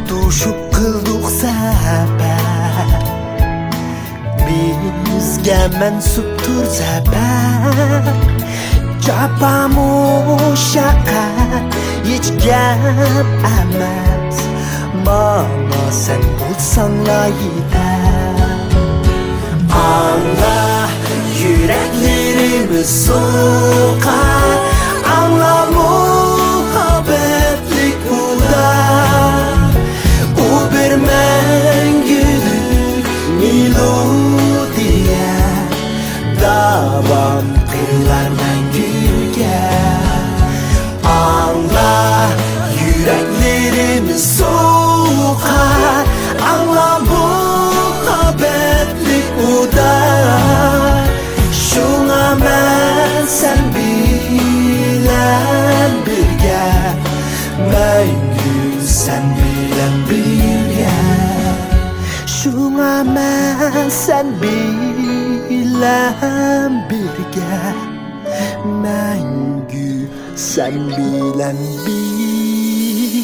S1: Tutuşup kıldık sefer Bizge mensuptur sefer Çapamu şaka hiç gep emez Bana sen bulsan la yeter Anla yüreklerimi sokar Anla muhabbetlik bu da bir mengülük melodiye Davam kırlar mengülge Anla yüreklerimi sokar Anla muhabbetlik udar Şuna ben sen bilen birge Mengül sen bilen birge Şuna ben sen bilen birge Mengü sen bilen birge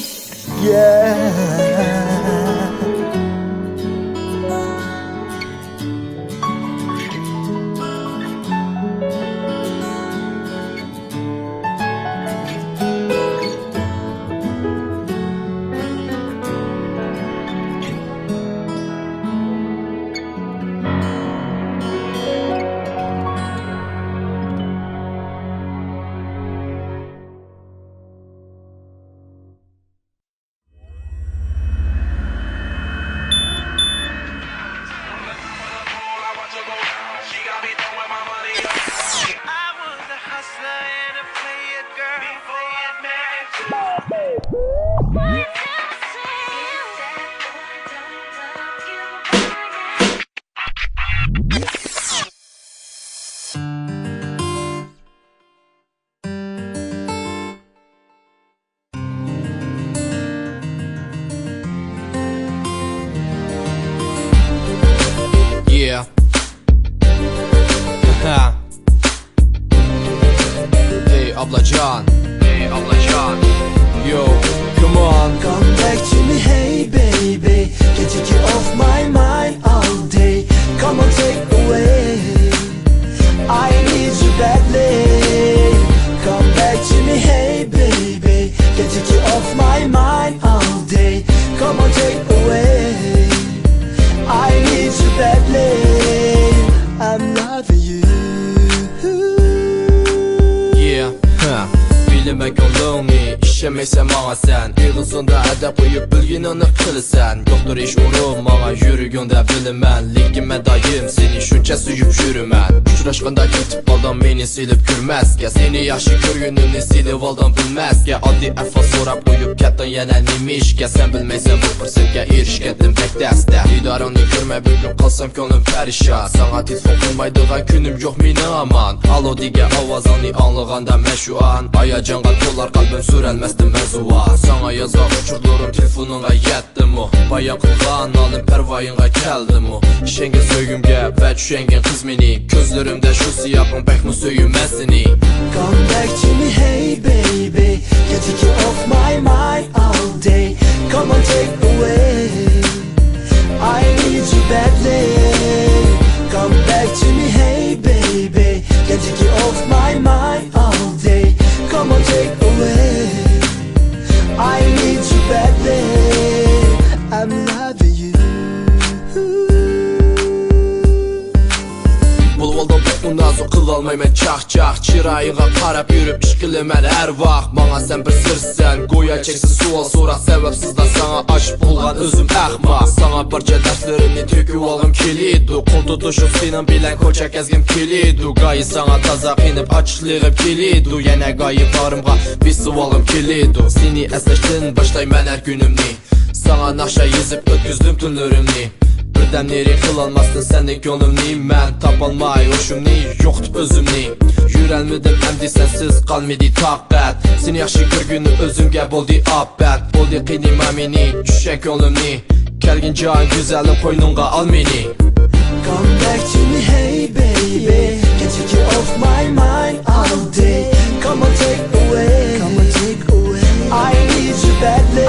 S4: Yeah. Hey ablacan. Hey ablacan. Yo, come on.
S1: Come back to me, hey baby. Can't take you off my mind all day. Come on, take away. I need you badly. Come back to me, hey baby. Can't take you off my mind all day. Come on, take away. I need you badly. I'm loving you.
S4: Yeah. Bilime ko'ngling ishemeyse manga sen Yig'izunda adab qo'yib bilginini qilasan Yo'qdir ish urib manga yurganda bilaman Lekin men doim seni shuncha suyib yuraman Uchrashganda ketib qoldim meni silib ko'rmasga Seni yaxshi ko'rganimni silib oldim bilmasga Oddiy afo so'rab qo'yib ketding yana nima ishga Sen bilmaysan bu fursatga erishgandim pek dasta Didoringni ko'rmay bir kun qolsam ko'nglim parishon Sanga telefon qilmaydigan kunim yo'q mening aman Alo degan ovozingni anglaganda men shu an Hayajonga to'lar qalbim so'ralmasdi mavzuva Sana yozgan uchurlarim telefoningga yetdimi Bayon qilgan olim parvoyingga keldimi Ishingga so'yimga va tushangin qiz mening Ko'zlarimda shu siyoqing bakmi so'yimman seni
S1: Come back to me, hey baby. Can't take you off my mind all day. Come on, take away. I need you badly. Come back to me, hey baby. Can't take you off my mind all day. Come on, take away. I need you badly. I'm loving you.
S4: Bulvoldan nazo qilolmayman chaq-chaq Chiroyiga qarab yurib ish qilaman har vaqt Manga sen bir sirsan Go'yo cheksiz savol so'raq sababsizdan Sana ochib bo'lgan o'zim ahmoq Sana barcha darslarimni to'kib olgim keladi Qo'l tutishib sening bilan ko'cha kezgim keladi Go'yi sana toza qinib ochiqligim keladi Yana go'yi borimga besib olgim keladi Seni eslashdan boshlayman har kunimni
S5: Sana nakşa yazıp ötküzdüm tünlerimni Birden neri kılalmasdın sendek gönlümni Men tapalmay hoşumni yoxdu özümni Yürəlmidim əmdi sensiz qalmedi taqət Seni yaxşı görgünü özümgə boldi abət Boldi qinima meni düşək gönlümni Kəlgin can güzəlim qoynunğa al meni
S1: Come back to me, hey baby. Can't take you off my mind all day. Come on, take away. Come on, take away. I need you badly.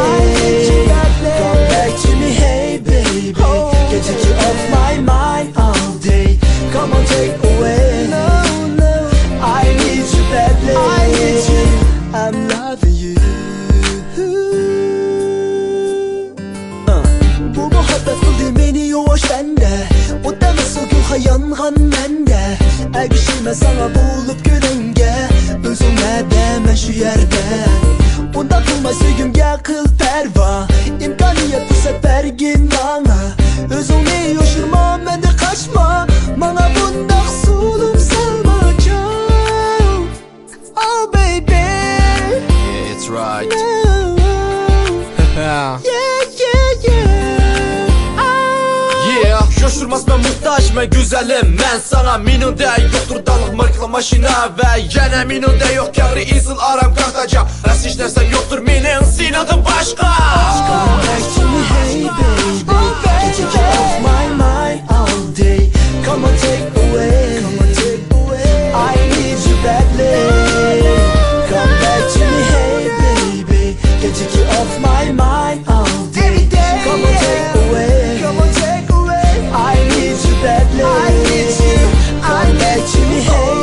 S1: Come back to me, hey baby. Can't take you off my mind all day. Come on, take away. No, I need you badly. I need you. I'm loving you. Bu muhabbet kıldı beni yoğuş bende. O deniz o gül yanğan mende. Əgişime sana bulup gülenge. Özüme deme şu yerde. Onda kılma sögümge kıl perva. İmkaniyet fırsat vergin bana. Özüme yoşurma ben de kaçma. Bana bunda sulum salma can. Oh baby.
S5: Yeah, it's right.
S1: Yeah.
S5: Coşturmaz ben muhtaç mı güzelim Ben sana minimde yoktur dalık markla maşina Ve yine minimde yok kâri izil aram kartaca Ras hiç nersem yoktur minin sinadım başka
S1: Come back to me hey baby Can't take you off my mind all day Come on take away I need you badly Come back to me hey baby Can't take you off my mind all day Come on take away I need you badly. I need you. Come back to me, hey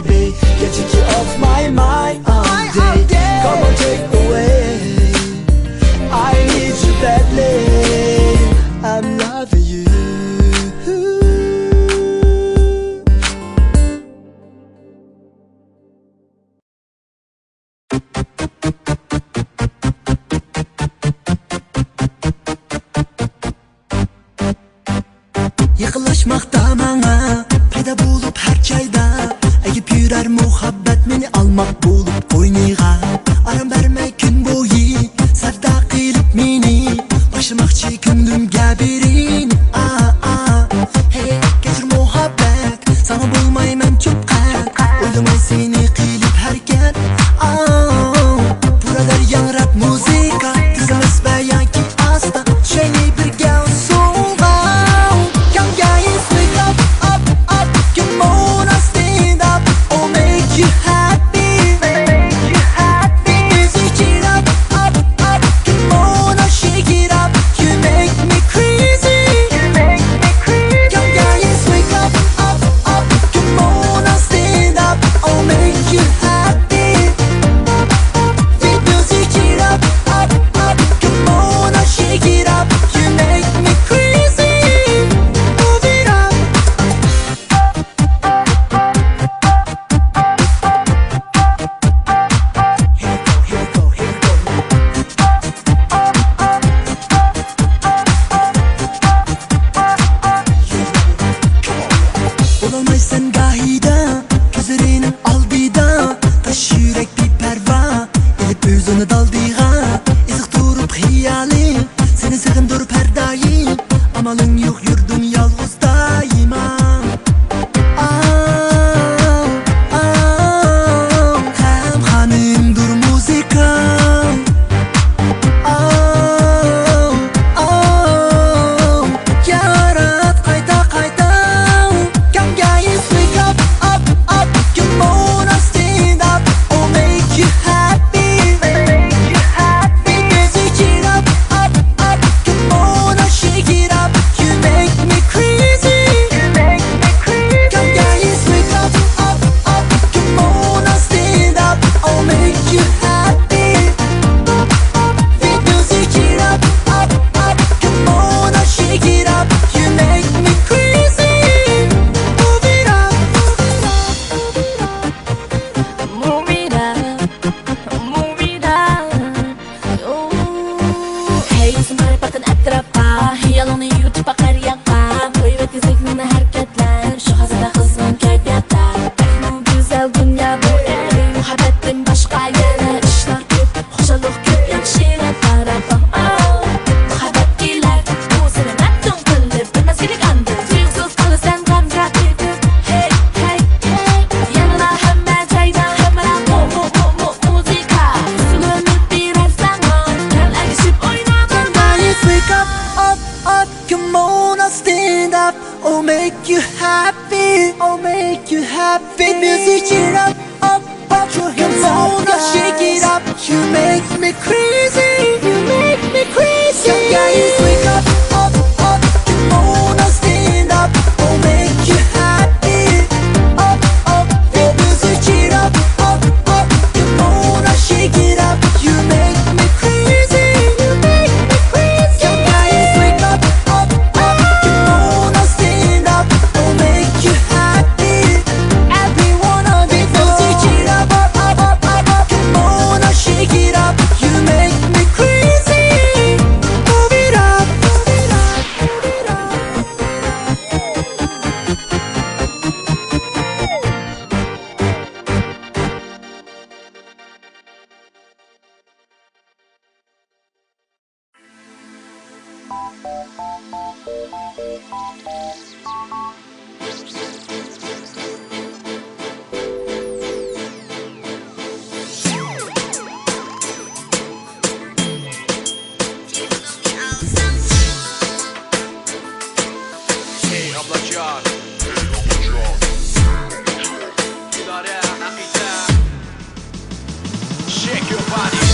S1: baby. Can't take you off my mind all day. Come on, take away. I need you badly. I'm loving you. Yıkılaşmakta bana payda bulup her çayda Egip yürər muhabbet meni almak bulup oyniğa Aram vermek gün boyu sevda qilip meni Başlamakçı kündüm gəbirin Hey getir muhabbet sana bulmayman çok qat Oylamay seni qilip herken Buralar yanrap muzika Tizimiz beyan ki asta Şeyni birge olsun happy, I'll make you happy. Music it up, up, up. Come on, now shake it up. You make me crazy, you make me crazy. Guys, wake up, up, up. Come on, now stand up. I'll make you happy, up, up. Music it up, up, up. Come on, now shake it up. You make me crazy, you make me crazy. Guys, wake up, up, up. Come on, now stand up. I'll make you happy. Every one of it. Music it up, up, up, up, up, up. Come on, now shake it up. You make me crazy. Move it up, move it up, move it up.
S4: Hey ablacan. Idare akita. Shake your body.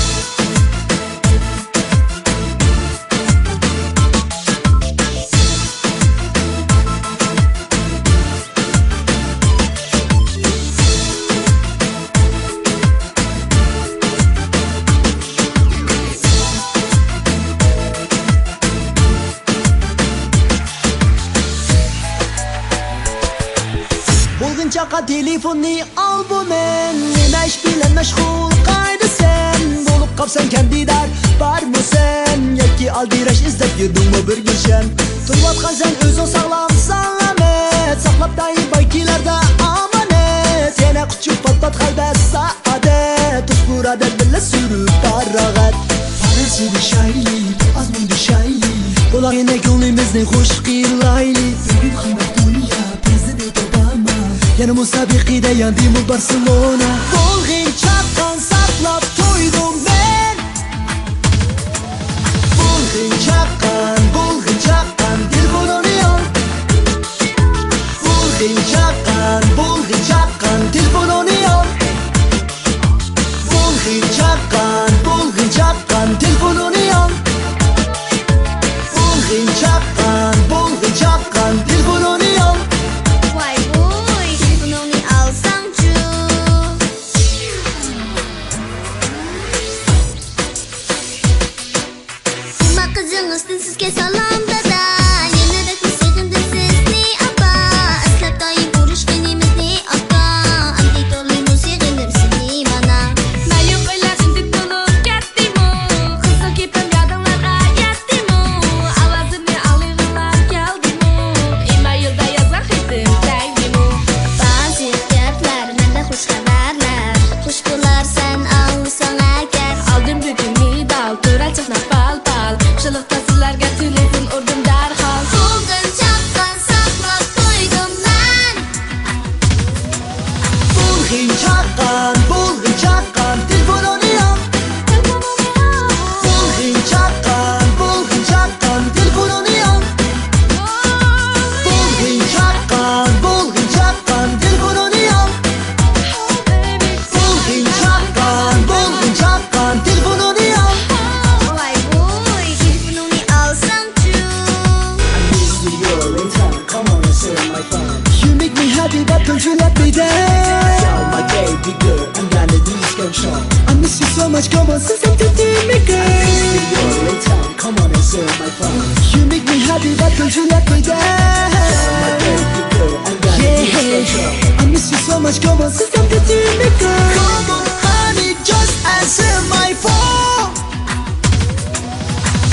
S1: Bulgunca telefonu al bu men. Nime iş bilen meşgul kaydı sen. Bulup kapsan kendidar var mı sen? Yaki aldiraş izlep yedin mi bir gülşen? Turvatkan sen özün sağlam sağlamet. Saklap dayı baykilarda amanet. Yine küçük pat pat kalbe saadet. Uspur adet bile sürüp darragat. Parası bir şairi, az mıydı şairi? Kulak yine gönlümüzde hoş kıyırlaylı. Bugün kıymak dünya, prezident Obama. Yanı musabiki de yandım bu Barcelona. Bulgin çapkan saklap toydum ben. Bulgin çapkan telefonunu al. Bulgin çapkan telefonunu al. Bulgin çapkan telefonunu al. Bulgin çapkan telefonunu al.
S3: Vay boy, telefonunu alsangçı. Sima kızınız sizke salam dada. Yenerek mi sevindim sizni apa. Aslap dayı vuruş genimizni apa. Anti tolu musiğindir sizni bana.
S2: Mayung oylasın dik bulup kettimu. Kızıl kipim yadınlarga yettimu. Avazını alığılar geldimu. E-mailda yazan hitim çaydimu.
S3: Bazı dertler, mende hoş haberler. Hoş bular sen alsan eğer.
S2: Aldım bugün medal, töral çıknak pal pal. Şılıkta sizlerge telefon urdum derhal.
S3: Bulgun çapkan saklap koydum ben.
S1: Bulgin çapkan telefonunu al. Bulgin çapkan telefonunu al. Bulgin çapkan telefonunu al. Bulgin çapkan telefonunu al.
S3: Vay boy, telefonunu alsangçı.
S1: You make me happy but don't you let me down. My baby girl, I'm gonna lose control. I miss you so much, come on, say something to me, girl. Come on and answer my phone. You make me happy but don't you let me down. My baby girl, I'm gonna lose control. I miss you so much, come on, say something to me, girl. Come on, honey, just answer my phone.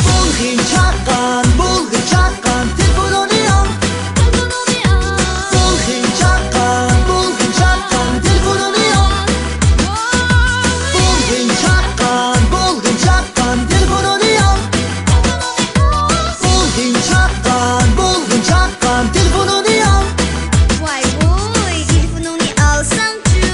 S1: Bulgin çapkan telefonunu al. Bulgin çapkan telefonunu al. Bulgin çapkan telefonunu al. Bulgin çapkan telefonunu al.
S3: Vay boy, telefonunu alsangçı.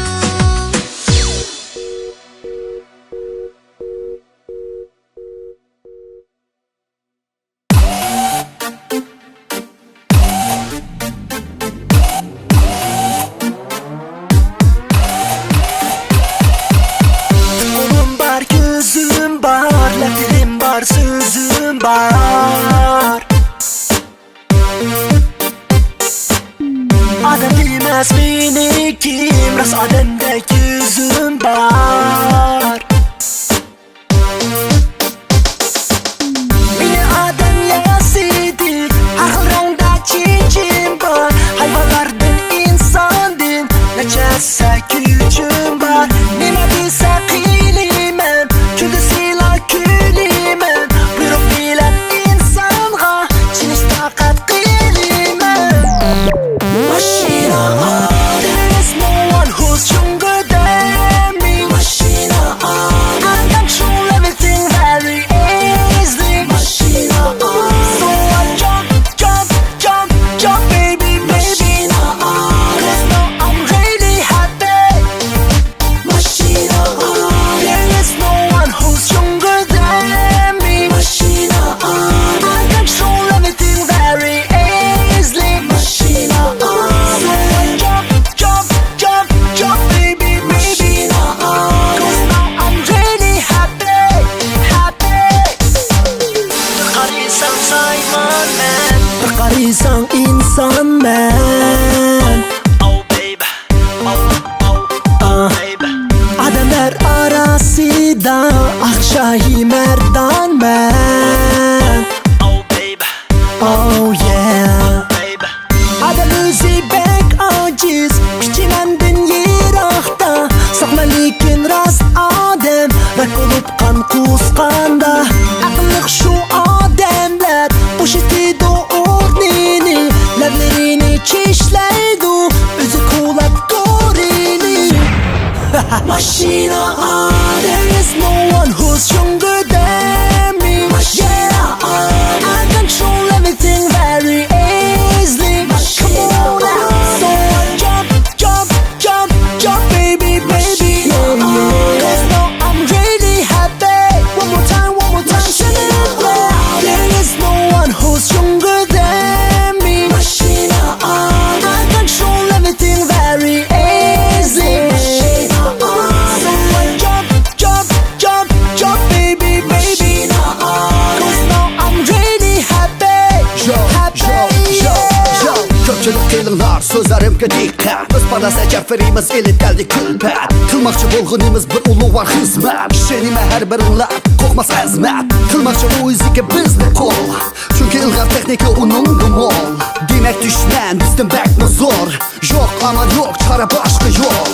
S1: var. Adam bilmez beni kim, rast adamda yüzüm var. Beni adam yasidi, aklımda çiçim var. Hayvanlardan insandın, neçese gücüm var. Nime bilse kıylimem, çünkü silah külümem. Buyrup bilen insanğa, çiniz takat kıylimem. Machina, there is no one who's stronger than me. Machina, I control everything very easily. Machina, so I jump, jump, jump, jump, baby, baby. Cause now I'm really happy. Machina, there is no one who's stronger than me. Machina, I control everything very easily. Machina, so I jump, jump, jump, jump, baby, baby. Cause now I'm really happy, happy. Bakarisan Simon man, bakarisan insan man.
S6: Oh baby, oh baby.
S1: Adamlar arasında akşahi merdan man.
S6: Oh baby,
S1: Oh yeah.
S6: baby.
S1: Adam özü bek aciz, küçümendin yirakta. Sakma lekin rast adem, rak olup kan kusqanda. Aqliq şu adamlar, boş etdi ordini. Lablerini çişleydu, özü kulak korini. Machina, there is no one who's stronger than me. Machina, I control everything very easily. Come on now, so I jump, jump, jump, jump, baby, baby. Cause now I'm really happy. One more time, there is no one who's stronger than me. Machina, I control everything very easily. So I jump, jump, jump, jump, baby, baby. Cause now I'm really happy, happy.
S5: Köpçülük kıyıllar, sözlerimge dikkat. Biz bana seçerferimiz elit geldi külpet. Kılmakçı bulgunimiz bir ulu var hizmet. Şenime her birinle kokmaz ezmet. Kılmakçı bu izike bizde kol. Çünkü ilgar tekniki onun gumol. Demek düşman bizden bekme zor. Yok ama yok çare başka yol.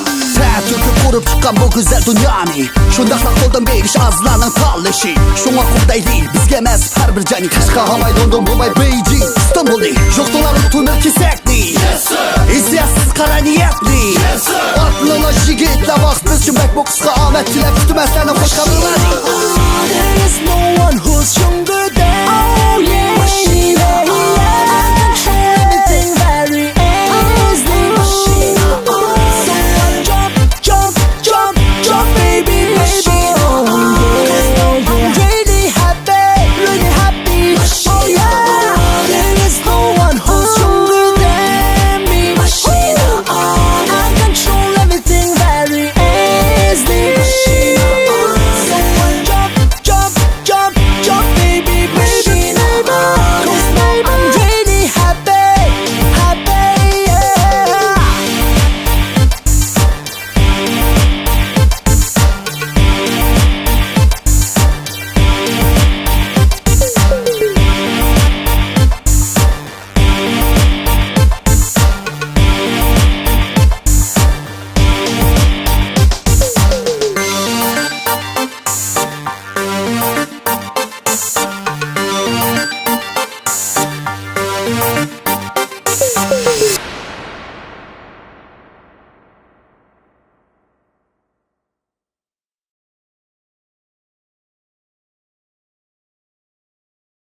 S5: Türkü kurup çıkan bu güzel dünyani. Şundakla koldan beyiş azlanan kalleşi. Şuna kubday değil bizge emez her bir cani. Kaşka hamay London bulmay Beijing İstanbul'i. Yoktular utunur ki sekli. İzleyesiz kara niyetli. Aklına jigitla bak biz için bek bu kıska Ahmet Çilek kütümezlerine hoş kalırlar.
S1: There is no one who's stronger